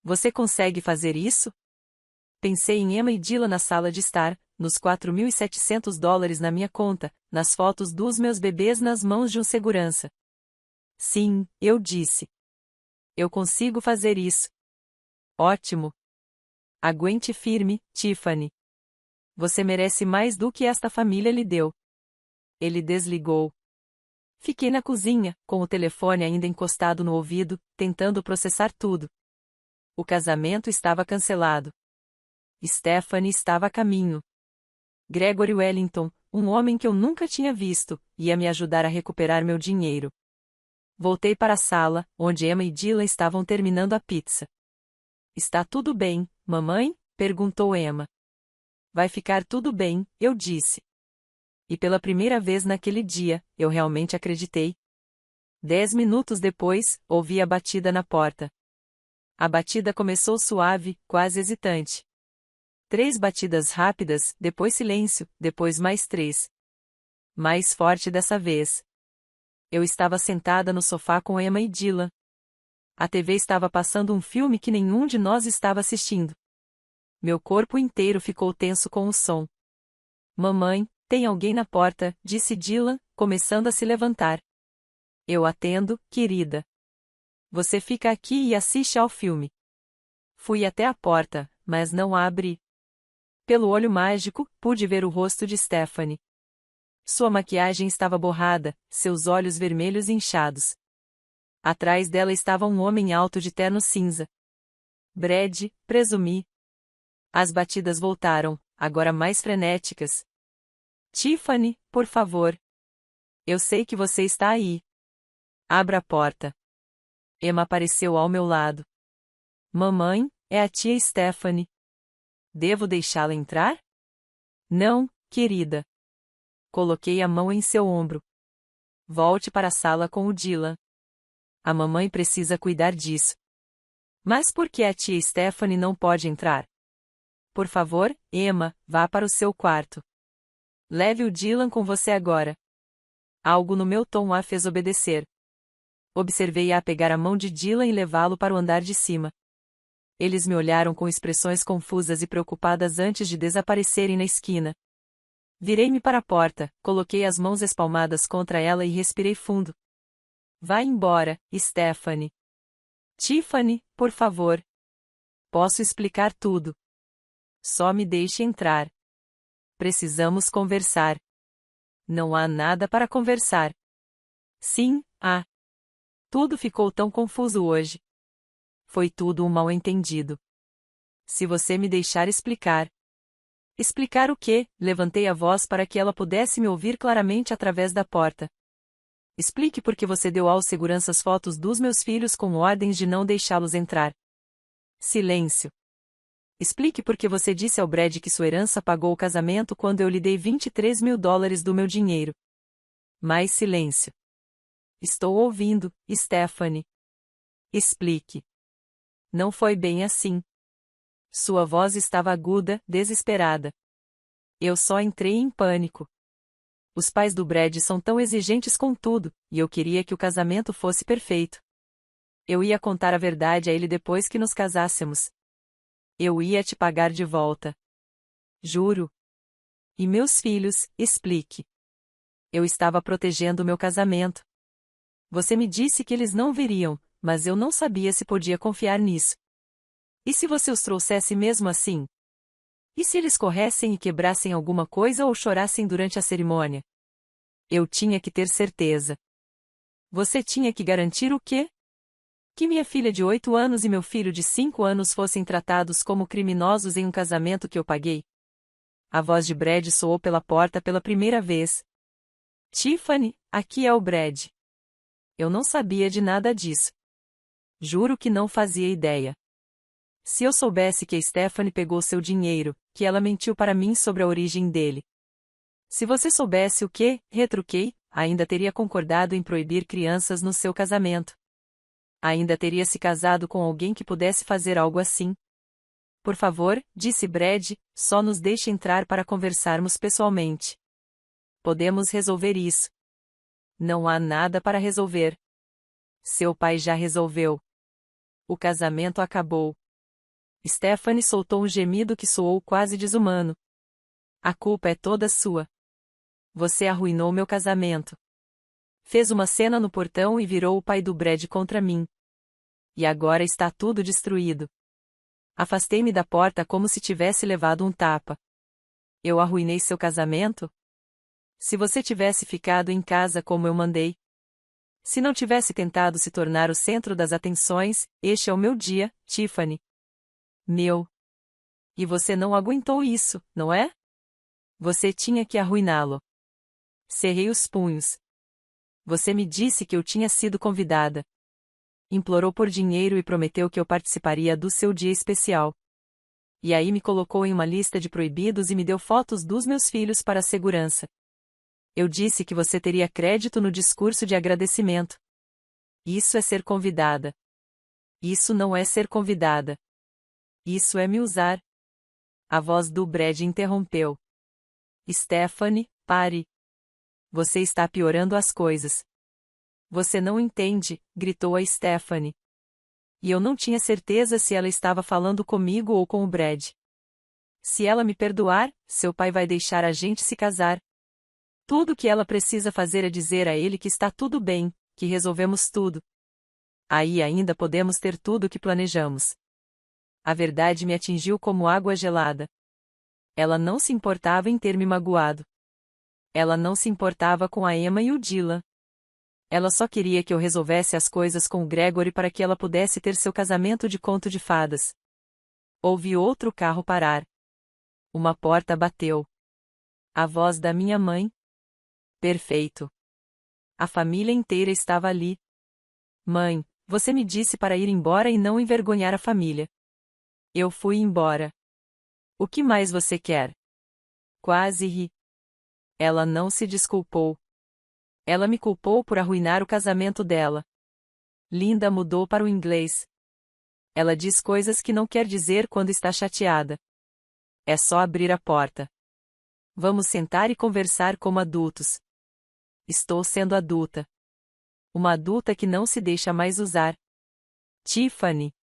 S1: Você consegue fazer isso? Pensei em Emma e Dylan na sala de estar, nos $4.700 na minha conta, nas fotos dos meus bebês nas mãos de um segurança. Sim, eu disse. Eu consigo fazer isso. Ótimo. Aguente firme, Tiffany. Você merece mais do que esta família lhe deu. Ele desligou. Fiquei na cozinha, com o telefone ainda encostado no ouvido, tentando processar tudo. O casamento estava cancelado. Stephanie estava a caminho. Gregory Wellington, um homem que eu nunca tinha visto, ia me ajudar a recuperar meu dinheiro. Voltei para a sala, onde Emma e Dylan estavam terminando a pizza. Está tudo bem, mamãe? Perguntou Emma. Vai ficar tudo bem, eu disse. E pela primeira vez naquele dia, eu realmente acreditei. 10 minutos depois, ouvi a batida na porta. A batida começou suave, quase hesitante. 3 batidas rápidas, depois silêncio, depois mais 3. Mais forte dessa vez. Eu estava sentada no sofá com Emma e Dylan. A TV estava passando um filme que nenhum de nós estava assistindo. Meu corpo inteiro ficou tenso com o som. Mamãe, tem alguém na porta, disse Dylan, começando a se levantar. Eu atendo, querida. Você fica aqui e assiste ao filme. Fui até a porta, mas não a abri. Pelo olho mágico, pude ver o rosto de Stephanie. Sua maquiagem estava borrada, seus olhos vermelhos inchados. Atrás dela estava um homem alto de terno cinza. Brad, presumi. As batidas voltaram, agora mais frenéticas. Tiffany, por favor. Eu sei que você está aí. Abra a porta. Emma apareceu ao meu lado. Mamãe, é a tia Stephanie. Devo deixá-la entrar? Não, querida. Coloquei a mão em seu ombro. Volte para a sala com o Dylan. A mamãe precisa cuidar disso. Mas por que a tia Stephanie não pode entrar? Por favor, Emma, vá para o seu quarto. Leve o Dylan com você agora. Algo no meu tom a fez obedecer. Observei-a pegar a mão de Dylan e levá-lo para o andar de cima. Eles me olharam com expressões confusas e preocupadas antes de desaparecerem na esquina. Virei-me para a porta, coloquei as mãos espalmadas contra ela e respirei fundo. Vá embora, Stephanie. Tiffany, por favor. Posso explicar tudo. Só me deixe entrar. Precisamos conversar. Não há nada para conversar. Sim, há. Tudo ficou tão confuso hoje. Foi tudo um mal-entendido. Se você me deixar explicar. Explicar o quê? Levantei a voz para que ela pudesse me ouvir claramente através da porta. Explique por que você deu aos seguranças fotos dos meus filhos com ordens de não deixá-los entrar. Silêncio. Explique por que você disse ao Brad que sua herança pagou o casamento quando eu lhe dei $23.000 do meu dinheiro. Mais silêncio. Estou ouvindo, Stephanie. Explique. Não foi bem assim. Sua voz estava aguda, desesperada. Eu só entrei em pânico. Os pais do Brad são tão exigentes com tudo, e eu queria que o casamento fosse perfeito. Eu ia contar a verdade a ele depois que nos casássemos. Eu ia te pagar de volta. Juro. E meus filhos, explique. Eu estava protegendo meu casamento. Você me disse que eles não viriam, mas eu não sabia se podia confiar nisso. E se você os trouxesse mesmo assim? E se eles corressem e quebrassem alguma coisa ou chorassem durante a cerimônia? Eu tinha que ter certeza. Você tinha que garantir o quê? Que minha filha de 8 anos e meu filho de 5 anos fossem tratados como criminosos em um casamento que eu paguei? A voz de Brad soou pela porta pela primeira vez. Tiffany, aqui é o Brad. Eu não sabia de nada disso. Juro que não fazia ideia. Se eu soubesse que a Stephanie pegou seu dinheiro, que ela mentiu para mim sobre a origem dele. Se você soubesse o que, retruquei, ainda teria concordado em proibir crianças no seu casamento. Ainda teria se casado com alguém que pudesse fazer algo assim. Por favor, disse Brad, só nos deixe entrar para conversarmos pessoalmente. Podemos resolver isso. Não há nada para resolver. Seu pai já resolveu. O casamento acabou. Stephanie soltou um gemido que soou quase desumano. A culpa é toda sua. Você arruinou meu casamento. Fez uma cena no portão e virou o pai do Brad contra mim. E agora está tudo destruído. Afastei-me da porta como se tivesse levado um tapa. Eu arruinei seu casamento? Se você tivesse ficado em casa como eu mandei. Se não tivesse tentado se tornar o centro das atenções, este é o meu dia, Tiffany. Meu. E você não aguentou isso, não é? Você tinha que arruiná-lo. Cerrei os punhos. Você me disse que eu tinha sido convidada. Implorou por dinheiro e prometeu que eu participaria do seu dia especial. E aí me colocou em uma lista de proibidos e me deu fotos dos meus filhos para a segurança. Eu disse que você teria crédito no discurso de agradecimento. Isso é ser convidada. Isso não é ser convidada. Isso é me usar. A voz do Brad interrompeu. Stephanie, pare. Você está piorando as coisas. Você não entende, gritou a Stephanie. E eu não tinha certeza se ela estava falando comigo ou com o Brad. Se ela me perdoar, seu pai vai deixar a gente se casar. Tudo o que ela precisa fazer é dizer a ele que está tudo bem, que resolvemos tudo. Aí ainda podemos ter tudo o que planejamos. A verdade me atingiu como água gelada. Ela não se importava em ter me magoado. Ela não se importava com a Emma e o Dylan. Ela só queria que eu resolvesse as coisas com o Gregory para que ela pudesse ter seu casamento de conto de fadas. Ouvi outro carro parar. Uma porta bateu. A voz da minha mãe. Perfeito. A família inteira estava ali. Mãe, você me disse para ir embora e não envergonhar a família. Eu fui embora. O que mais você quer? Quase ri. Ela não se desculpou. Ela me culpou por arruinar o casamento dela. Linda mudou para o inglês. Ela diz coisas que não quer dizer quando está chateada. É só abrir a porta. Vamos sentar e conversar como adultos. Estou sendo adulta. Uma adulta que não se deixa mais usar. Tiffany.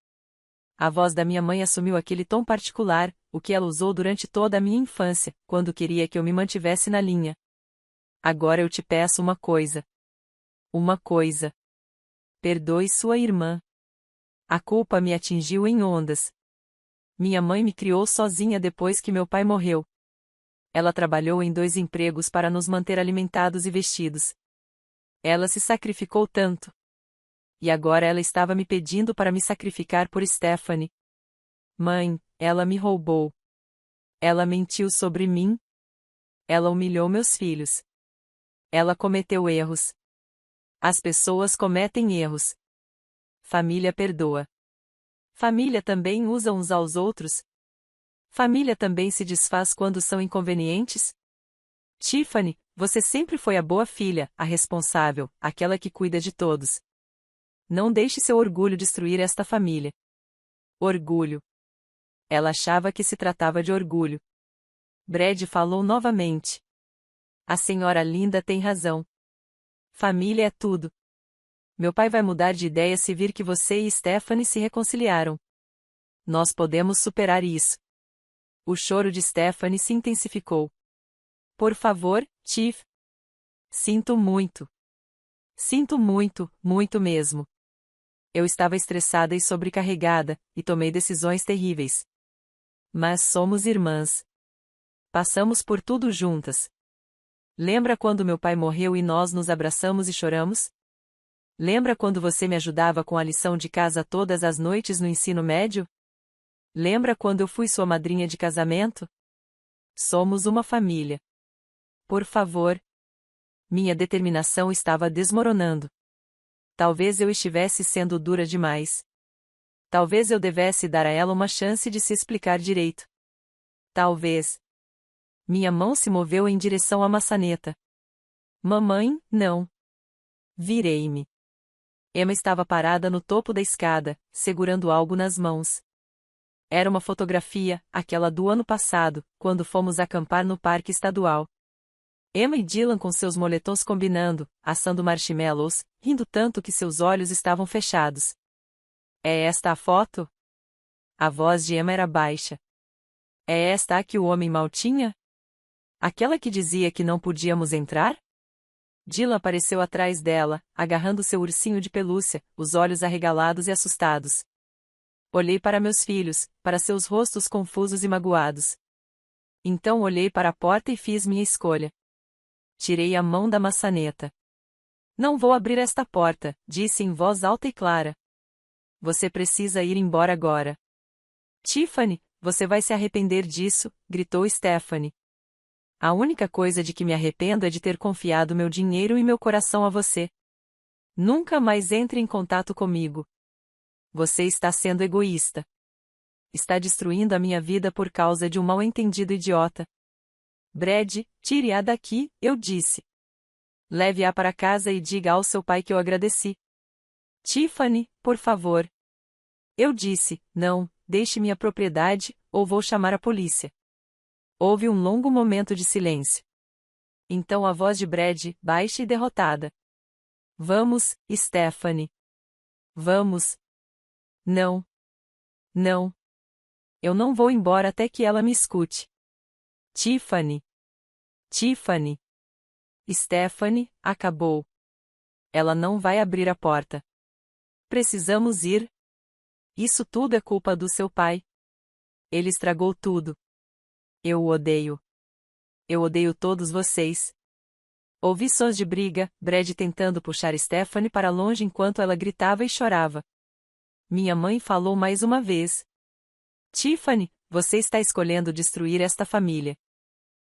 S1: A voz da minha mãe assumiu aquele tom particular, o que ela usou durante toda a minha infância, quando queria que eu me mantivesse na linha. Agora eu te peço uma coisa. Uma coisa. Perdoe sua irmã. A culpa me atingiu em ondas. Minha mãe me criou sozinha depois que meu pai morreu. Ela trabalhou em 2 empregos para nos manter alimentados e vestidos. Ela se sacrificou tanto. E agora ela estava me pedindo para me sacrificar por Stephanie. Mãe, ela me roubou. Ela mentiu sobre mim. Ela humilhou meus filhos. Ela cometeu erros. As pessoas cometem erros. Família perdoa. Família também usa uns aos outros. Família também se desfaz quando são inconvenientes. Tiffany, você sempre foi a boa filha, a responsável, aquela que cuida de todos. Não deixe seu orgulho destruir esta família. Orgulho. Ela achava que se tratava de orgulho. Brad falou novamente. A senhora Linda tem razão. Família é tudo. Meu pai vai mudar de ideia se vir que você e Stephanie se reconciliaram. Nós podemos superar isso. O choro de Stephanie se intensificou. Por favor, Tiff. Sinto muito. Sinto muito, muito mesmo. Eu estava estressada e sobrecarregada, e tomei decisões terríveis. Mas somos irmãs. Passamos por tudo juntas. Lembra quando meu pai morreu e nós nos abraçamos e choramos? Lembra quando você me ajudava com a lição de casa todas as noites no ensino médio? Lembra quando eu fui sua madrinha de casamento? Somos uma família. Por favor. Minha determinação estava desmoronando. Talvez eu estivesse sendo dura demais. Talvez eu devesse dar a ela uma chance de se explicar direito. Talvez. Minha mão se moveu em direção à maçaneta. Mamãe, não. Virei-me. Emma estava parada no topo da escada, segurando algo nas mãos. Era uma fotografia, aquela do ano passado, quando fomos acampar no Parque Estadual. Emma e Dylan com seus moletons combinando, assando marshmallows, rindo tanto que seus olhos estavam fechados. É esta a foto? A voz de Emma era baixa. É esta a que o homem mal tinha? Aquela que dizia que não podíamos entrar? Dylan apareceu atrás dela, agarrando seu ursinho de pelúcia, os olhos arregalados e assustados. Olhei para meus filhos, para seus rostos confusos e magoados. Então olhei para a porta e fiz minha escolha. Tirei a mão da maçaneta. Não vou abrir esta porta, disse em voz alta e clara. Você precisa ir embora agora. Tiffany, você vai se arrepender disso, gritou Stephanie. A única coisa de que me arrependo é de ter confiado meu dinheiro e meu coração a você. Nunca mais entre em contato comigo. Você está sendo egoísta. Está destruindo a minha vida por causa de um mal-entendido idiota. Brad, tire-a daqui, eu disse. Leve-a para casa e diga ao seu pai que eu agradeci. Tiffany, por favor. Eu disse, não, deixe minha propriedade, ou vou chamar a polícia. Houve um longo momento de silêncio. Então a voz de Brad, baixa e derrotada. Vamos, Stephanie. Vamos. Não. Não. Eu não vou embora até que ela me escute. Tiffany. Tiffany. Stephanie, acabou. Ela não vai abrir a porta. Precisamos ir. Isso tudo é culpa do seu pai. Ele estragou tudo. Eu o odeio. Eu odeio todos vocês. Ouvi sons de briga, Brad tentando puxar Stephanie para longe enquanto ela gritava e chorava. Minha mãe falou mais uma vez. Tiffany, você está escolhendo destruir esta família.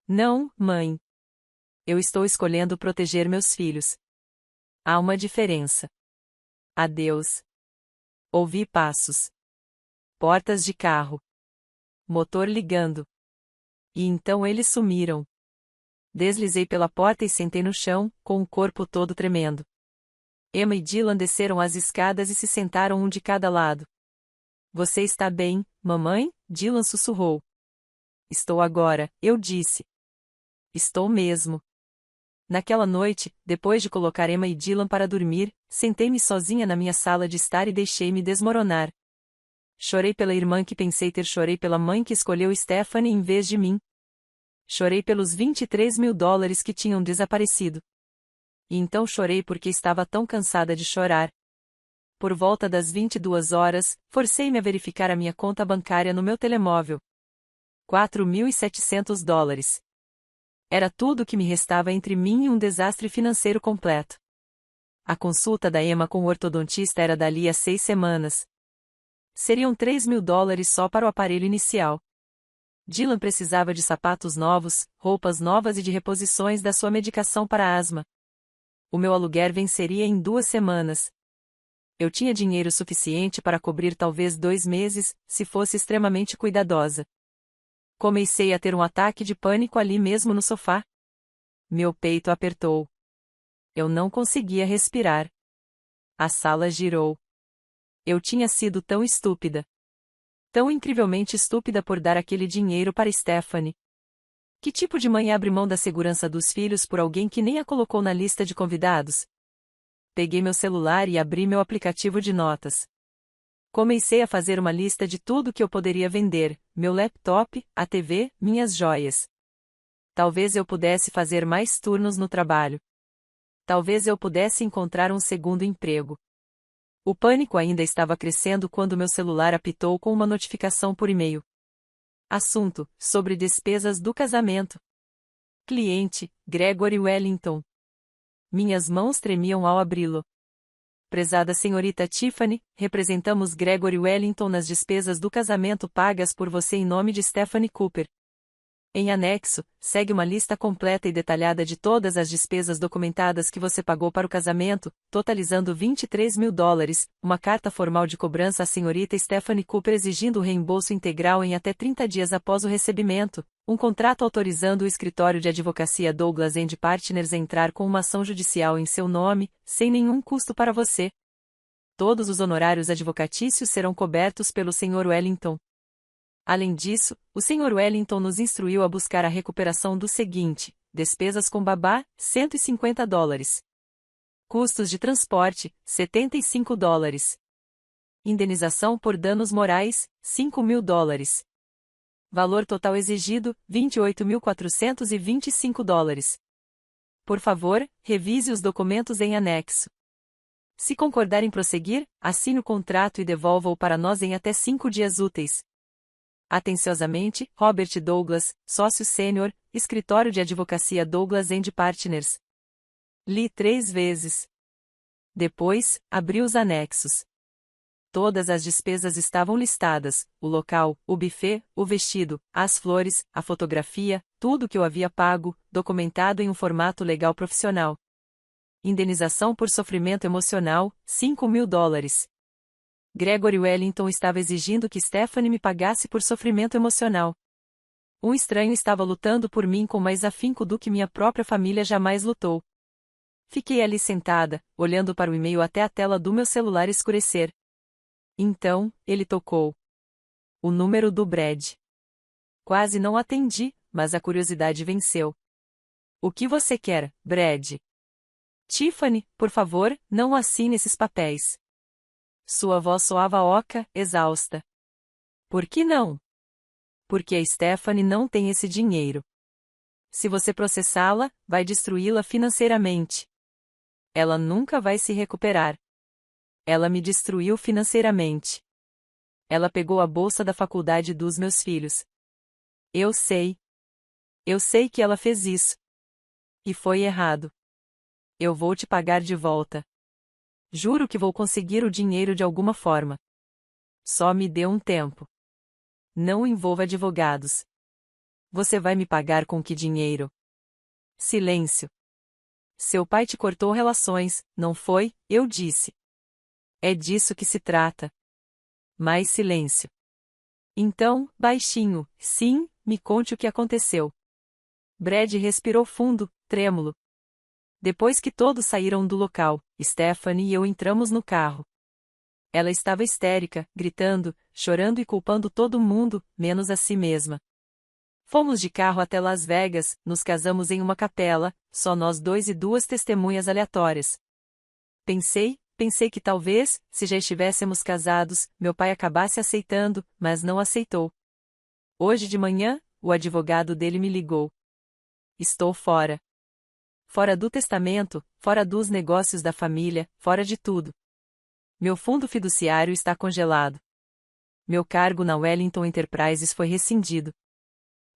S1: Não, mãe. Eu estou escolhendo proteger meus filhos. Há uma diferença. Adeus. Ouvi passos. Portas de carro. Motor ligando. E então eles sumiram. Deslizei pela porta e sentei no chão, com o corpo todo tremendo. Emma e Dylan desceram as escadas e se sentaram um de cada lado. Você está bem, mamãe? Dylan sussurrou. Estou agora, eu disse. Estou mesmo. Naquela noite, depois de colocar Emma e Dylan para dormir, sentei-me sozinha na minha sala de estar e deixei-me desmoronar. Chorei pela irmã que pensei ter, chorei pela mãe que escolheu Stephanie em vez de mim. Chorei pelos $23.000 que tinham desaparecido. E então chorei porque estava tão cansada de chorar. Por volta das 22 horas, forcei-me a verificar a minha conta bancária no meu telemóvel. $4.700. Era tudo o que me restava entre mim e um desastre financeiro completo. A consulta da Emma com o ortodontista era dali a 6 semanas. Seriam $3.000 só para o aparelho inicial. Dylan precisava de sapatos novos, roupas novas e de reposições da sua medicação para asma. O meu aluguer venceria em 2 semanas. Eu tinha dinheiro suficiente para cobrir talvez 2 meses, se fosse extremamente cuidadosa. Comecei a ter um ataque de pânico ali mesmo no sofá. Meu peito apertou. Eu não conseguia respirar. A sala girou. Eu tinha sido tão estúpida. Tão incrivelmente estúpida por dar aquele dinheiro para Stephanie. Que tipo de mãe abre mão da segurança dos filhos por alguém que nem a colocou na lista de convidados? Peguei meu celular e abri meu aplicativo de notas. Comecei a fazer uma lista de tudo que eu poderia vender: meu laptop, a TV, minhas joias. Talvez eu pudesse fazer mais turnos no trabalho. Talvez eu pudesse encontrar um segundo emprego. O pânico ainda estava crescendo quando meu celular apitou com uma notificação por e-mail. Assunto: sobre despesas do casamento. Cliente: Gregory Wellington. Minhas mãos tremiam ao abri-lo. Prezada senhorita Tiffany, representamos Gregory Wellington nas despesas do casamento pagas por você em nome de Stephanie Cooper. Em anexo, segue uma lista completa e detalhada de todas as despesas documentadas que você pagou para o casamento, totalizando $23.000, uma carta formal de cobrança à senhorita Stephanie Cooper exigindo o reembolso integral em até 30 dias após o recebimento, um contrato autorizando o escritório de advocacia Douglas & Partners a entrar com uma ação judicial em seu nome, sem nenhum custo para você. Todos os honorários advocatícios serão cobertos pelo Sr. Wellington. Além disso, o Sr. Wellington nos instruiu a buscar a recuperação do seguinte: despesas com babá, $150. Custos de transporte, $75. Indenização por danos morais, $5.000. Valor total exigido, $28.425. Por favor, revise os documentos em anexo. Se concordar em prosseguir, assine o contrato e devolva-o para nós em até 5 dias úteis. Atenciosamente, Robert Douglas, sócio sênior, Escritório de Advocacia Douglas & Partners. Li 3 vezes. Depois, abri os anexos. Todas as despesas estavam listadas: o local, o buffet, o vestido, as flores, a fotografia, tudo que eu havia pago, documentado em um formato legal profissional. Indenização por sofrimento emocional, $5.000. Gregory Wellington estava exigindo que Stephanie me pagasse por sofrimento emocional. Um estranho estava lutando por mim com mais afinco do que minha própria família jamais lutou. Fiquei ali sentada, olhando para o e-mail até a tela do meu celular escurecer. Então, ele tocou. O número do Brad. Quase não atendi, mas a curiosidade venceu. O que você quer, Brad? Tiffany, por favor, não assine esses papéis. Sua voz soava oca, exausta. Por que não? Porque a Stephanie não tem esse dinheiro. Se você processá-la, vai destruí-la financeiramente. Ela nunca vai se recuperar. Ela me destruiu financeiramente. Ela pegou a bolsa da faculdade dos meus filhos. Eu sei. Eu sei que ela fez isso. E foi errado. Eu vou te pagar de volta. Juro que vou conseguir o dinheiro de alguma forma. Só me dê um tempo. Não envolva advogados. Você vai me pagar com que dinheiro? Silêncio. Seu pai te cortou relações, não foi? Eu disse. É disso que se trata. Mais silêncio. Então, baixinho, sim, me conte o que aconteceu. Brad respirou fundo, trêmulo. Depois que todos saíram do local, Stephanie e eu entramos no carro. Ela estava histérica, gritando, chorando e culpando todo mundo, menos a si mesma. Fomos de carro até Las Vegas, nos casamos em uma capela, só nós dois e duas testemunhas aleatórias. Pensei que talvez, se já estivéssemos casados, meu pai acabasse aceitando, mas não aceitou. Hoje de manhã, o advogado dele me ligou. Estou fora. Fora do testamento, fora dos negócios da família, fora de tudo. Meu fundo fiduciário está congelado. Meu cargo na Wellington Enterprises foi rescindido.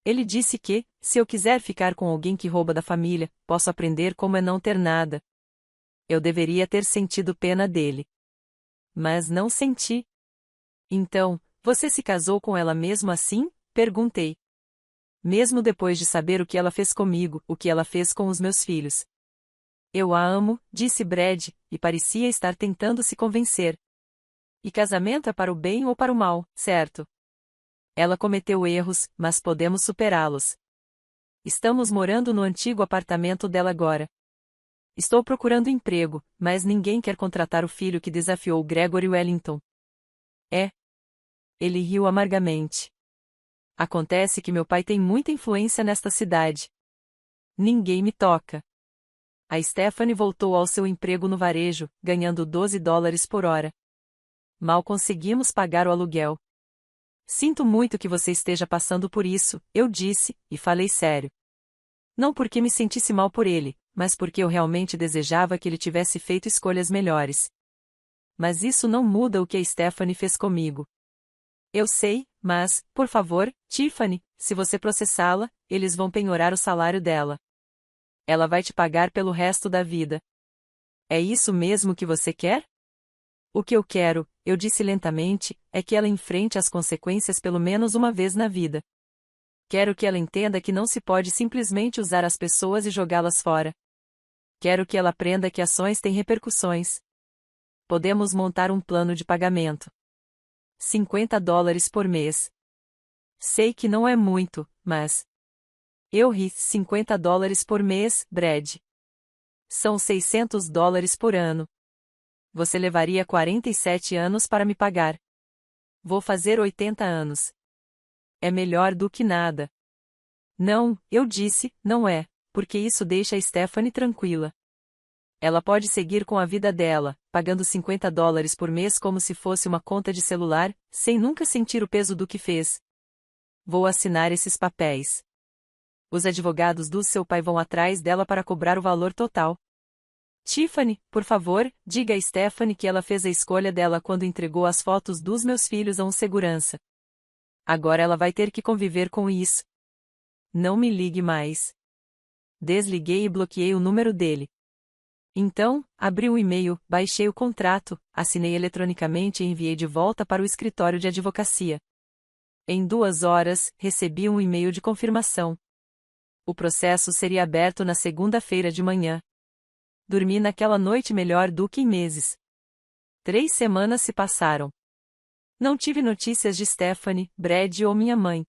S1: Ele disse que, se eu quiser ficar com alguém que rouba da família, posso aprender como é não ter nada. Eu deveria ter sentido pena dele. Mas não senti. Então, você se casou com ela mesmo assim? Perguntei. Mesmo depois de saber o que ela fez comigo, o que ela fez com os meus filhos. Eu a amo, disse Brad, e parecia estar tentando se convencer. E casamento é para o bem ou para o mal, certo? Ela cometeu erros, mas podemos superá-los. Estamos morando no antigo apartamento dela agora. Estou procurando emprego, mas ninguém quer contratar o filho que desafiou Gregory Wellington. É. Ele riu amargamente. Acontece que meu pai tem muita influência nesta cidade. Ninguém me toca. A Stephanie voltou ao seu emprego no varejo, ganhando $12 por hora. Mal conseguimos pagar o aluguel. Sinto muito que você esteja passando por isso, eu disse, e falei sério. Não porque me sentisse mal por ele, mas porque eu realmente desejava que ele tivesse feito escolhas melhores. Mas isso não muda o que a Stephanie fez comigo. Eu sei, mas, por favor, Tiffany, se você processá-la, eles vão penhorar o salário dela. Ela vai te pagar pelo resto da vida. É isso mesmo que você quer? O que eu quero, eu disse lentamente, é que ela enfrente as consequências pelo menos uma vez na vida. Quero que ela entenda que não se pode simplesmente usar as pessoas e jogá-las fora. Quero que ela aprenda que ações têm repercussões. Podemos montar um plano de pagamento. $50 por mês. Sei que não é muito, mas... Eu ri, $50 por mês, Brad. São $600 por ano. Você levaria 47 anos para me pagar. Vou fazer 80 anos. É melhor do que nada. Não, eu disse, não é, porque isso deixa a Stephanie tranquila. Ela pode seguir com a vida dela, pagando $50 por mês como se fosse uma conta de celular, sem nunca sentir o peso do que fez. Vou assinar esses papéis. Os advogados do seu pai vão atrás dela para cobrar o valor total. Tiffany, por favor, diga a Stephanie que ela fez a escolha dela quando entregou as fotos dos meus filhos a um segurança. Agora ela vai ter que conviver com isso. Não me ligue mais. Desliguei e bloqueei o número dele. Então, abri um e-mail, baixei o contrato, assinei eletronicamente e enviei de volta para o escritório de advocacia. Em 2 horas, recebi um e-mail de confirmação. O processo seria aberto na segunda-feira de manhã. Dormi naquela noite melhor do que em meses. 3 semanas se passaram. Não tive notícias de Stephanie, Brad ou minha mãe.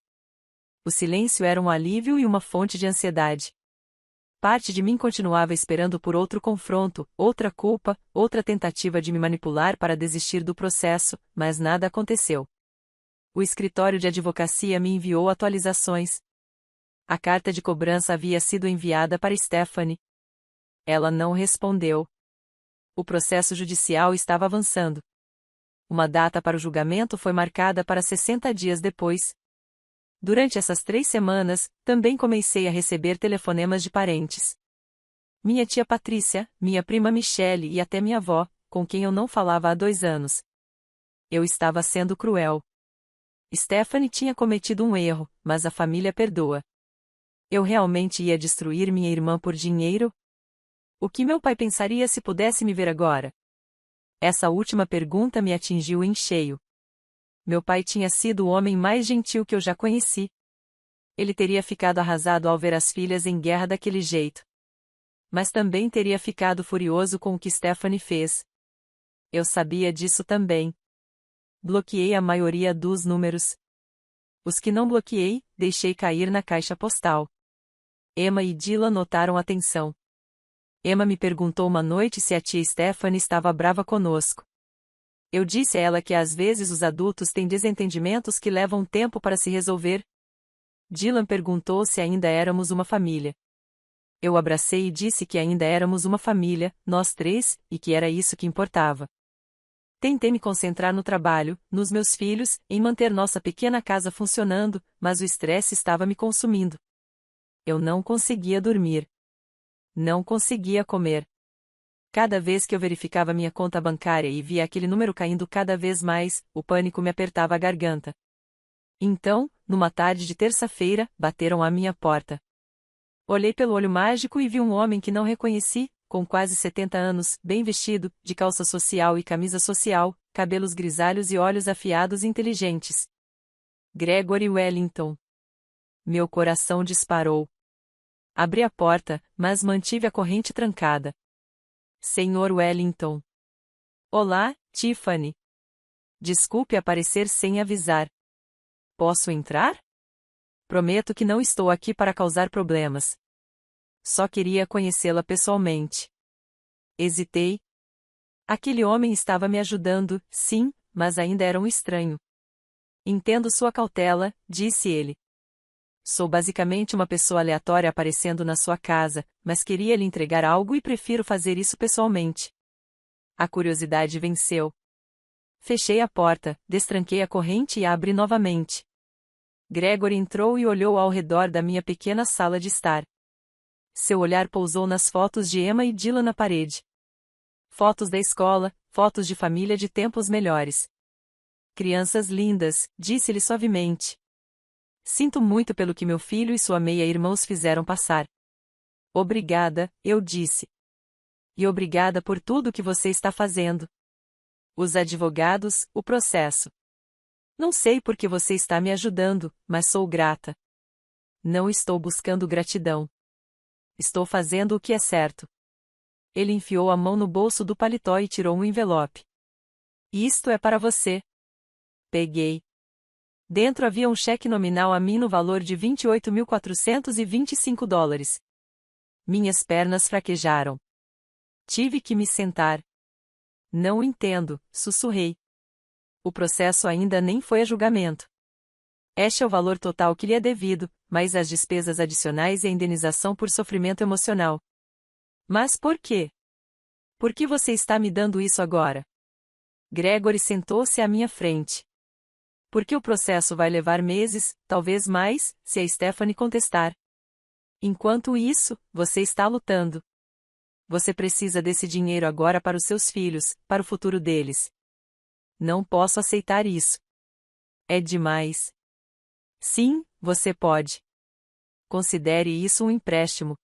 S1: O silêncio era um alívio e uma fonte de ansiedade. Parte de mim continuava esperando por outro confronto, outra culpa, outra tentativa de me manipular para desistir do processo, mas nada aconteceu. O escritório de advocacia me enviou atualizações. A carta de cobrança havia sido enviada para Stephanie. Ela não respondeu. O processo judicial estava avançando. Uma data para o julgamento foi marcada para 60 dias depois. Durante essas 3 semanas, também comecei a receber telefonemas de parentes. Minha tia Patrícia, minha prima Michele e até minha avó, com quem eu não falava há 2 anos. Eu estava sendo cruel. Stephanie tinha cometido um erro, mas a família perdoa. Eu realmente ia destruir minha irmã por dinheiro? O que meu pai pensaria se pudesse me ver agora? Essa última pergunta me atingiu em cheio. Meu pai tinha sido o homem mais gentil que eu já conheci. Ele teria ficado arrasado ao ver as filhas em guerra daquele jeito. Mas também teria ficado furioso com o que Stephanie fez. Eu sabia disso também. Bloqueei a maioria dos números. Os que não bloqueei, deixei cair na caixa postal. Emma e Dylan notaram a tensão. Emma me perguntou uma noite se a tia Stephanie estava brava conosco. Eu disse a ela que às vezes os adultos têm desentendimentos que levam tempo para se resolver. Dylan perguntou se ainda éramos uma família. Eu abracei e disse que ainda éramos uma família, nós três, e que era isso que importava. Tentei me concentrar no trabalho, nos meus filhos, em manter nossa pequena casa funcionando, mas o estresse estava me consumindo. Eu não conseguia dormir. Não conseguia comer. Cada vez que eu verificava minha conta bancária e via aquele número caindo cada vez mais, o pânico me apertava a garganta. Então, numa tarde de terça-feira, bateram à minha porta. Olhei pelo olho mágico e vi um homem que não reconheci, com quase 70 anos, bem vestido, de calça social e camisa social, cabelos grisalhos e olhos afiados e inteligentes. Gregory Wellington. Meu coração disparou. Abri a porta, mas mantive a corrente trancada. Senhor Wellington. Olá, Tiffany. Desculpe aparecer sem avisar. Posso entrar? Prometo que não estou aqui para causar problemas. Só queria conhecê-la pessoalmente. Hesitei. Aquele homem estava me ajudando, sim, mas ainda era um estranho. Entendo sua cautela, disse ele. Sou basicamente uma pessoa aleatória aparecendo na sua casa, mas queria lhe entregar algo e prefiro fazer isso pessoalmente. A curiosidade venceu. Fechei a porta, destranquei a corrente e a abri novamente. Gregory entrou e olhou ao redor da minha pequena sala de estar. Seu olhar pousou nas fotos de Emma e Dylan na parede. Fotos da escola, fotos de família de tempos melhores. Crianças lindas, disse-lhe suavemente. Sinto muito pelo que meu filho e sua meia-irmã os fizeram passar. Obrigada, eu disse. E obrigada por tudo que você está fazendo. Os advogados, o processo. Não sei por que você está me ajudando, mas sou grata. Não estou buscando gratidão. Estou fazendo o que é certo. Ele enfiou a mão no bolso do paletó e tirou um envelope. Isto é para você. Peguei. Dentro havia um cheque nominal a mim no valor de $28.425. Minhas pernas fraquejaram. Tive que me sentar. Não entendo, sussurrei. O processo ainda nem foi a julgamento. Este é o valor total que lhe é devido, mais as despesas adicionais e a indenização por sofrimento emocional. Mas por quê? Por que você está me dando isso agora? Gregory sentou-se à minha frente. Porque o processo vai levar meses, talvez mais, se a Stephanie contestar. Enquanto isso, você está lutando. Você precisa desse dinheiro agora para os seus filhos, para o futuro deles. Não posso aceitar isso. É demais. Sim, você pode. Considere isso um empréstimo.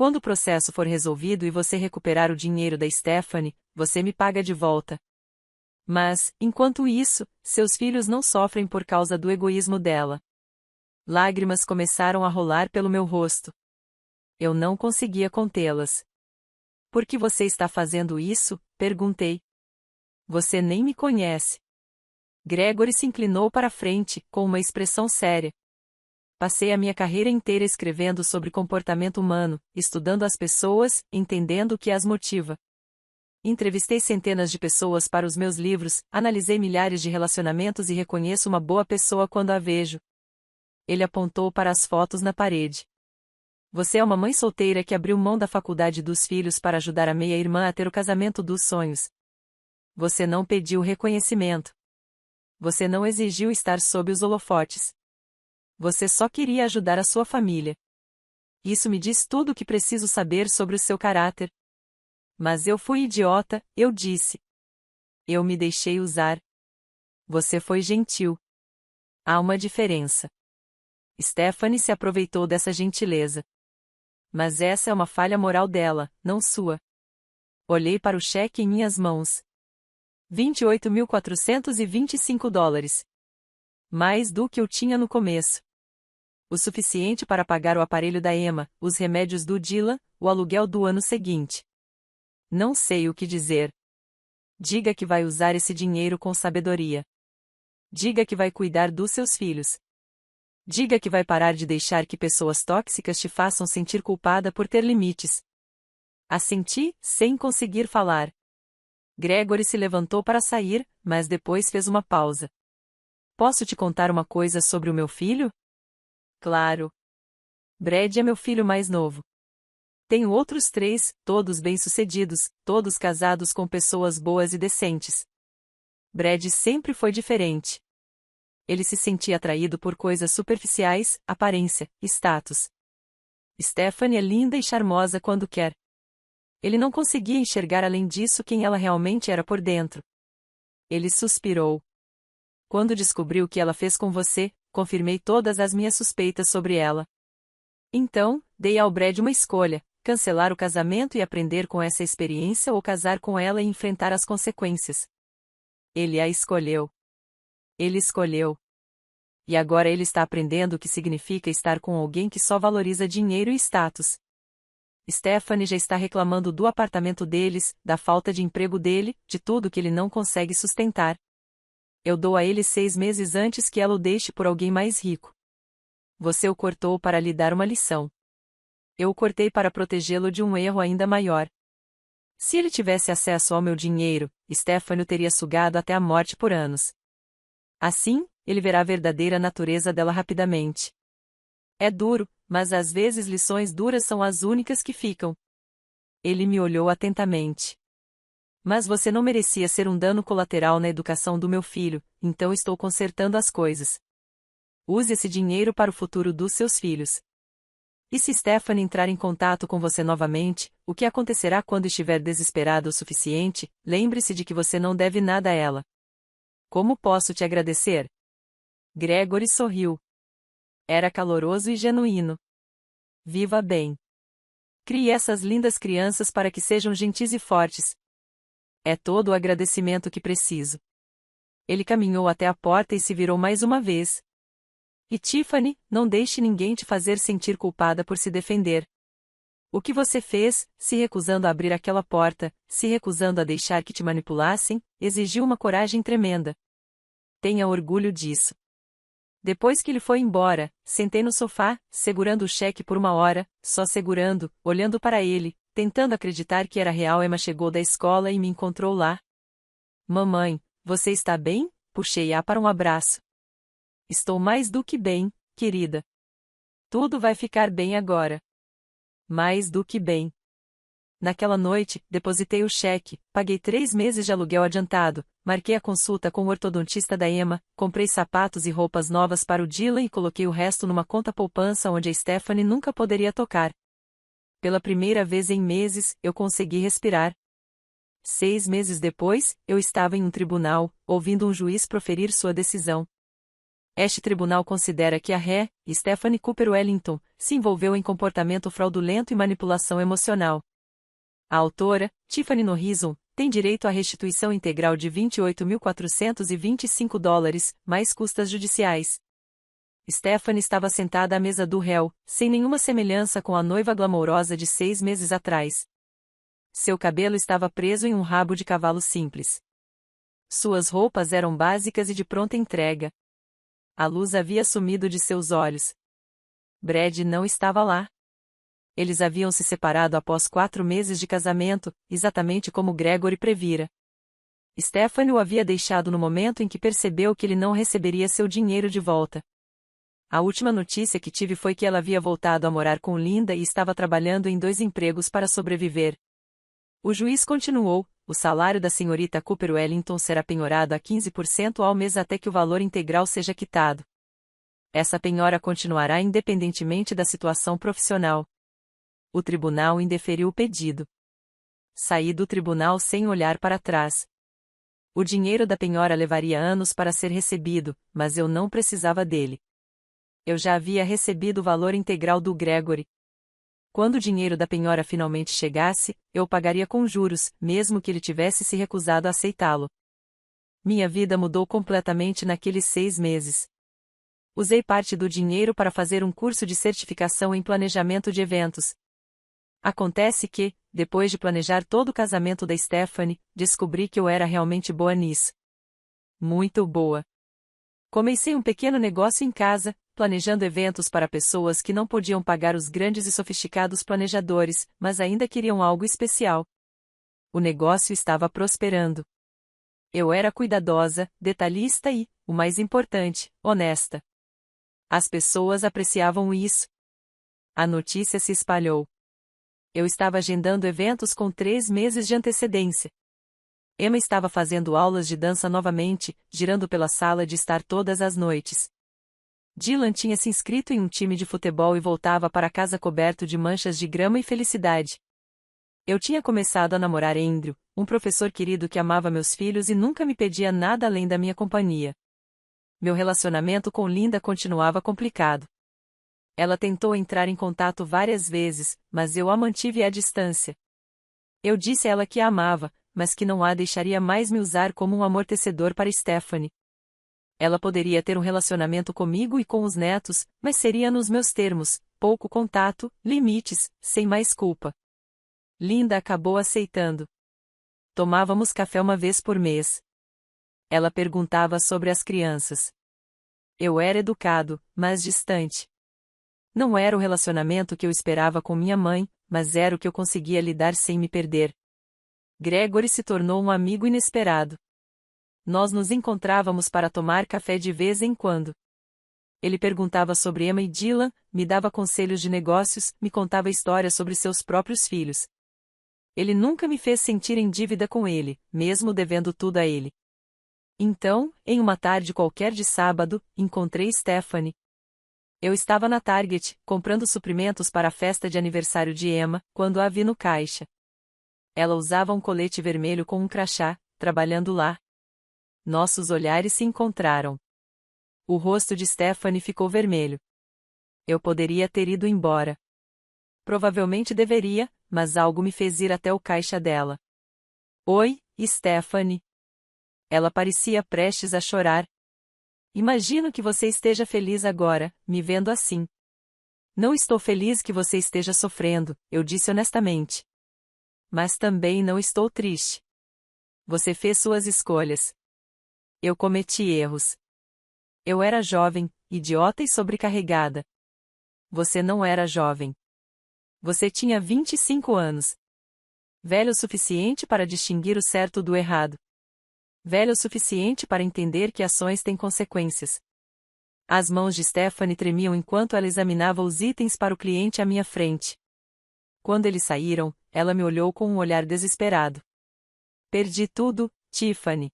S1: Quando o processo for resolvido e você recuperar o dinheiro da Stephanie, você me paga de volta. Mas, enquanto isso, seus filhos não sofrem por causa do egoísmo dela. Lágrimas começaram a rolar pelo meu rosto. Eu não conseguia contê-las. Por que você está fazendo isso? Perguntei. Você nem me conhece. Gregory se inclinou para a frente, com uma expressão séria. Passei a minha carreira inteira escrevendo sobre comportamento humano, estudando as pessoas, entendendo o que as motiva. Entrevistei centenas de pessoas para os meus livros, analisei milhares de relacionamentos e reconheço uma boa pessoa quando a vejo. Ele apontou para as fotos na parede. Você é uma mãe solteira que abriu mão da faculdade dos filhos para ajudar a meia-irmã a ter o casamento dos sonhos. Você não pediu reconhecimento. Você não exigiu estar sob os holofotes. Você só queria ajudar a sua família. Isso me diz tudo o que preciso saber sobre o seu caráter. Mas eu fui idiota, eu disse. Eu me deixei usar. Você foi gentil. Há uma diferença. Stephanie se aproveitou dessa gentileza. Mas essa é uma falha moral dela, não sua. Olhei para o cheque em minhas mãos. $28.425. Mais do que eu tinha no começo. O suficiente para pagar o aparelho da Emma, os remédios do Dylan, o aluguel do ano seguinte. Não sei o que dizer. Diga que vai usar esse dinheiro com sabedoria. Diga que vai cuidar dos seus filhos. Diga que vai parar de deixar que pessoas tóxicas te façam sentir culpada por ter limites. Assenti, sem conseguir falar. Gregory se levantou para sair, mas depois fez uma pausa. Posso te contar uma coisa sobre o meu filho? Claro. Brad é meu filho mais novo. Tenho outros 3, todos bem-sucedidos, todos casados com pessoas boas e decentes. Brad sempre foi diferente. Ele se sentia atraído por coisas superficiais, aparência, status. Stephanie é linda e charmosa quando quer. Ele não conseguia enxergar além disso quem ela realmente era por dentro. Ele suspirou. Quando descobri o que ela fez com você, confirmei todas as minhas suspeitas sobre ela. Então, dei ao Brad uma escolha: cancelar o casamento e aprender com essa experiência ou casar com ela e enfrentar as consequências. Ele a escolheu. Ele escolheu. E agora ele está aprendendo o que significa estar com alguém que só valoriza dinheiro e status. Stephanie já está reclamando do apartamento deles, da falta de emprego dele, de tudo que ele não consegue sustentar. Eu dou a ele 6 meses antes que ela o deixe por alguém mais rico. Você o cortou para lhe dar uma lição. Eu o cortei para protegê-lo de um erro ainda maior. Se ele tivesse acesso ao meu dinheiro, Stephanie o teria sugado até a morte por anos. Assim, ele verá a verdadeira natureza dela rapidamente. É duro, mas às vezes lições duras são as únicas que ficam. Ele me olhou atentamente. Mas você não merecia ser um dano colateral na educação do meu filho, então estou consertando as coisas. Use esse dinheiro para o futuro dos seus filhos. E se Stephanie entrar em contato com você novamente, o que acontecerá quando estiver desesperada o suficiente? Lembre-se de que você não deve nada a ela. Como posso te agradecer? Gregory sorriu. Era caloroso e genuíno. Viva bem. Crie essas lindas crianças para que sejam gentis e fortes. É todo o agradecimento que preciso. Ele caminhou até a porta e se virou mais uma vez. E Tiffany, não deixe ninguém te fazer sentir culpada por se defender. O que você fez, se recusando a abrir aquela porta, se recusando a deixar que te manipulassem, exigiu uma coragem tremenda. Tenha orgulho disso. Depois que ele foi embora, sentei no sofá, segurando o cheque por 1 hora, só segurando, olhando para ele, tentando acreditar que era real. Emma chegou da escola e me encontrou lá. Mamãe, você está bem? Puxei-a para um abraço. Estou mais do que bem, querida. Tudo vai ficar bem agora. Mais do que bem. Naquela noite, depositei o cheque, paguei 3 meses de aluguel adiantado, marquei a consulta com o ortodontista da Emma, comprei sapatos e roupas novas para o Dylan e coloquei o resto numa conta poupança onde a Stephanie nunca poderia tocar. Pela primeira vez em meses, eu consegui respirar. 6 meses depois, eu estava em um tribunal, ouvindo um juiz proferir sua decisão. Este tribunal considera que a ré, Stephanie Cooper Wellington, se envolveu em comportamento fraudulento e manipulação emocional. A autora, Tiffany Norrison, tem direito à restituição integral de $28.425, mais custas judiciais. Stephanie estava sentada à mesa do réu, sem nenhuma semelhança com a noiva glamourosa de 6 meses atrás. Seu cabelo estava preso em um rabo de cavalo simples. Suas roupas eram básicas e de pronta entrega. A luz havia sumido de seus olhos. Brad não estava lá. Eles haviam se separado após 4 meses de casamento, exatamente como Gregory previra. Stephanie o havia deixado no momento em que percebeu que ele não receberia seu dinheiro de volta. A última notícia que tive foi que ela havia voltado a morar com Linda e estava trabalhando em 2 empregos para sobreviver. O juiz continuou: o salário da senhorita Cooper Wellington será penhorado a 15% ao mês até que o valor integral seja quitado. Essa penhora continuará independentemente da situação profissional. O tribunal indeferiu o pedido. Saí do tribunal sem olhar para trás. O dinheiro da penhora levaria anos para ser recebido, mas eu não precisava dele. Eu já havia recebido o valor integral do Gregory. Quando o dinheiro da penhora finalmente chegasse, eu pagaria com juros, mesmo que ele tivesse se recusado a aceitá-lo. Minha vida mudou completamente naqueles 6 meses. Usei parte do dinheiro para fazer um curso de certificação em planejamento de eventos. Acontece que, depois de planejar todo o casamento da Stephanie, descobri que eu era realmente boa nisso. Muito boa. Comecei um pequeno negócio em casa, planejando eventos para pessoas que não podiam pagar os grandes e sofisticados planejadores, mas ainda queriam algo especial. O negócio estava prosperando. Eu era cuidadosa, detalhista e, o mais importante, honesta. As pessoas apreciavam isso. A notícia se espalhou. Eu estava agendando eventos com 3 meses de antecedência. Emma estava fazendo aulas de dança novamente, girando pela sala de estar todas as noites. Dylan tinha se inscrito em um time de futebol e voltava para casa coberto de manchas de grama e felicidade. Eu tinha começado a namorar Andrew, um professor querido que amava meus filhos e nunca me pedia nada além da minha companhia. Meu relacionamento com Linda continuava complicado. Ela tentou entrar em contato várias vezes, mas eu a mantive à distância. Eu disse a ela que a amava, mas que não a deixaria mais me usar como um amortecedor para Stephanie. Ela poderia ter um relacionamento comigo e com os netos, mas seria nos meus termos, pouco contato, limites, sem mais culpa. Linda acabou aceitando. Tomávamos café uma vez por mês. Ela perguntava sobre as crianças. Eu era educado, mas distante. Não era o relacionamento que eu esperava com minha mãe, mas era o que eu conseguia lidar sem me perder. Gregory se tornou um amigo inesperado. Nós nos encontrávamos para tomar café de vez em quando. Ele perguntava sobre Emma e Dylan, me dava conselhos de negócios, me contava histórias sobre seus próprios filhos. Ele nunca me fez sentir em dívida com ele, mesmo devendo tudo a ele. Então, em uma tarde qualquer de sábado, encontrei Stephanie. Eu estava na Target, comprando suprimentos para a festa de aniversário de Emma, quando a vi no caixa. Ela usava um colete vermelho com um crachá, trabalhando lá. Nossos olhares se encontraram. O rosto de Stephanie ficou vermelho. Eu poderia ter ido embora. Provavelmente deveria, mas algo me fez ir até o caixa dela. Oi, Stephanie. Ela parecia prestes a chorar. Imagino que você esteja feliz agora, me vendo assim. Não estou feliz que você esteja sofrendo, eu disse honestamente. Mas também não estou triste. Você fez suas escolhas. Eu cometi erros. Eu era jovem, idiota e sobrecarregada. Você não era jovem. Você tinha 25 anos. Velho o suficiente para distinguir o certo do errado. Velho o suficiente para entender que ações têm consequências. As mãos de Stephanie tremiam enquanto ela examinava os itens para o cliente à minha frente. Quando eles saíram, ela me olhou com um olhar desesperado. Perdi tudo, Tiffany.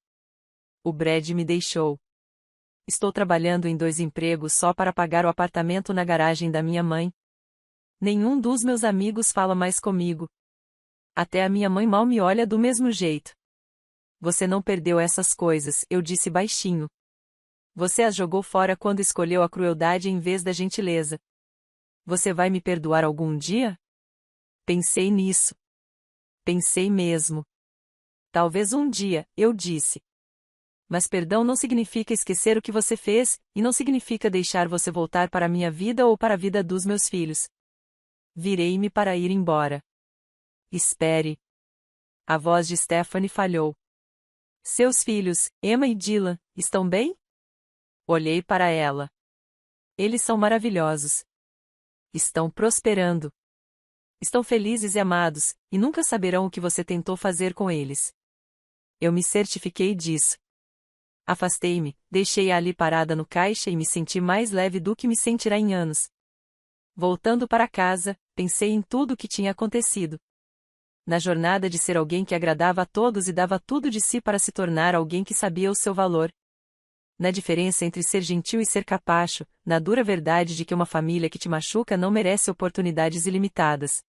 S1: O Brad me deixou. Estou trabalhando em 2 empregos só para pagar o apartamento na garagem da minha mãe. Nenhum dos meus amigos fala mais comigo. Até a minha mãe mal me olha do mesmo jeito. Você não perdeu essas coisas, eu disse baixinho. Você as jogou fora quando escolheu a crueldade em vez da gentileza. Você vai me perdoar algum dia? Pensei nisso. Pensei mesmo. Talvez um dia, eu disse. Mas perdão não significa esquecer o que você fez, e não significa deixar você voltar para a minha vida ou para a vida dos meus filhos. Virei-me para ir embora. Espere. A voz de Stephanie falhou. Seus filhos, Emma e Dylan, estão bem? Olhei para ela. Eles são maravilhosos. Estão prosperando. Estão felizes e amados, e nunca saberão o que você tentou fazer com eles. Eu me certifiquei disso. Afastei-me, deixei-a ali parada no caixa e me senti mais leve do que me sentirá em anos. Voltando para casa, pensei em tudo o que tinha acontecido. Na jornada de ser alguém que agradava a todos e dava tudo de si para se tornar alguém que sabia o seu valor. Na diferença entre ser gentil e ser capacho, na dura verdade de que uma família que te machuca não merece oportunidades ilimitadas.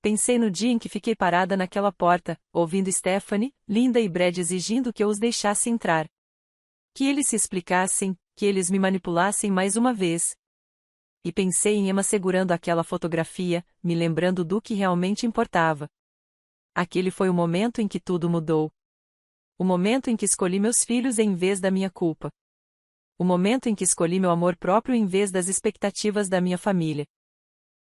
S1: Pensei no dia em que fiquei parada naquela porta, ouvindo Stephanie, Linda e Brad exigindo que eu os deixasse entrar. Que eles se explicassem, que eles me manipulassem mais uma vez. E pensei em Emma segurando aquela fotografia, me lembrando do que realmente importava. Aquele foi o momento em que tudo mudou. O momento em que escolhi meus filhos em vez da minha culpa. O momento em que escolhi meu amor próprio em vez das expectativas da minha família.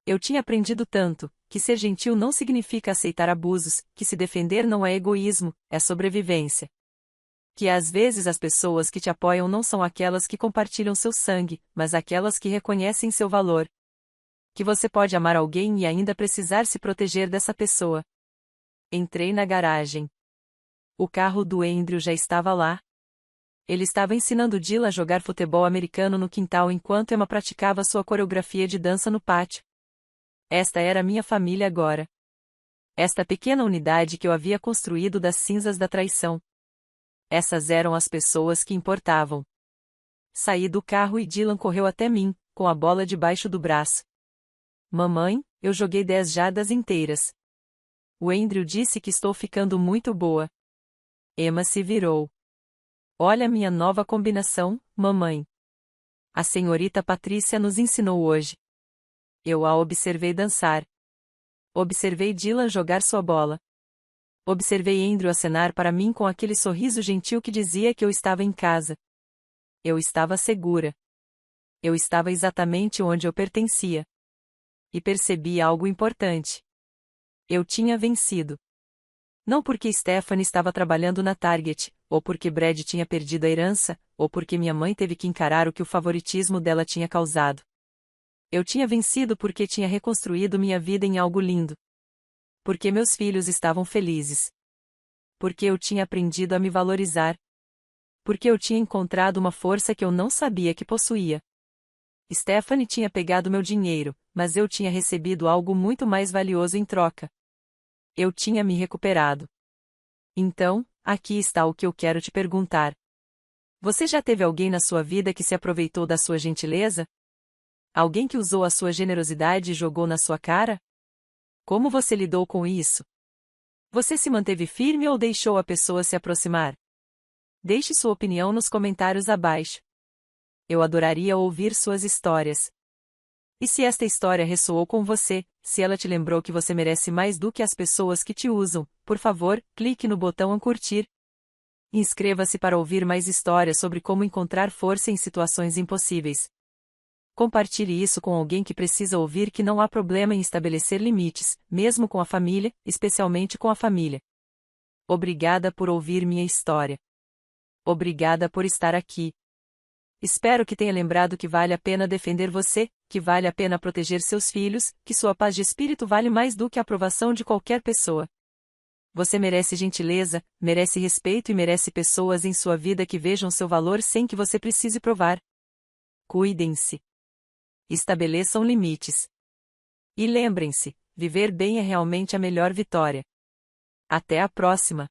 S1: Eu tinha aprendido tanto, que ser gentil não significa aceitar abusos, que se defender não é egoísmo, é sobrevivência. Que às vezes as pessoas que te apoiam não são aquelas que compartilham seu sangue, mas aquelas que reconhecem seu valor. Que você pode amar alguém e ainda precisar se proteger dessa pessoa. Entrei na garagem. O carro do Andrew já estava lá. Ele estava ensinando Dylan a jogar futebol americano no quintal enquanto Emma praticava sua coreografia de dança no pátio. Esta era minha família agora. Esta pequena unidade que eu havia construído das cinzas da traição. Essas eram as pessoas que importavam. Saí do carro e Dylan correu até mim, com a bola debaixo do braço. Mamãe, eu joguei 10 jardas inteiras. O Andrew disse que estou ficando muito boa. Emma se virou. Olha minha nova combinação, mamãe. A senhorita Patrícia nos ensinou hoje. Eu a observei dançar. Observei Dylan jogar sua bola. Observei Andrew acenar para mim com aquele sorriso gentil que dizia que eu estava em casa. Eu estava segura. Eu estava exatamente onde eu pertencia. E percebi algo importante. Eu tinha vencido. Não porque Stephanie estava trabalhando na Target, ou porque Brad tinha perdido a herança, ou porque minha mãe teve que encarar o que o favoritismo dela tinha causado. Eu tinha vencido porque tinha reconstruído minha vida em algo lindo. Porque meus filhos estavam felizes. Porque eu tinha aprendido a me valorizar. Porque eu tinha encontrado uma força que eu não sabia que possuía. Stephanie tinha pegado meu dinheiro, mas eu tinha recebido algo muito mais valioso em troca. Eu tinha me recuperado. Então, aqui está o que eu quero te perguntar. Você já teve alguém na sua vida que se aproveitou da sua gentileza? Alguém que usou a sua generosidade e jogou na sua cara? Como você lidou com isso? Você se manteve firme ou deixou a pessoa se aproximar? Deixe sua opinião nos comentários abaixo. Eu adoraria ouvir suas histórias. E se esta história ressoou com você, se ela te lembrou que você merece mais do que as pessoas que te usam, por favor, clique no botão curtir. Inscreva-se para ouvir mais histórias sobre como encontrar força em situações impossíveis. Compartilhe isso com alguém que precisa ouvir que não há problema em estabelecer limites, mesmo com a família, especialmente com a família. Obrigada por ouvir minha história. Obrigada por estar aqui. Espero que tenha lembrado que vale a pena defender você, que vale a pena proteger seus filhos, que sua paz de espírito vale mais do que a aprovação de qualquer pessoa. Você merece gentileza, merece respeito e merece pessoas em sua vida que vejam seu valor sem que você precise provar. Cuidem-se. Estabeleçam limites. E lembrem-se, viver bem é realmente a melhor vitória. Até a próxima!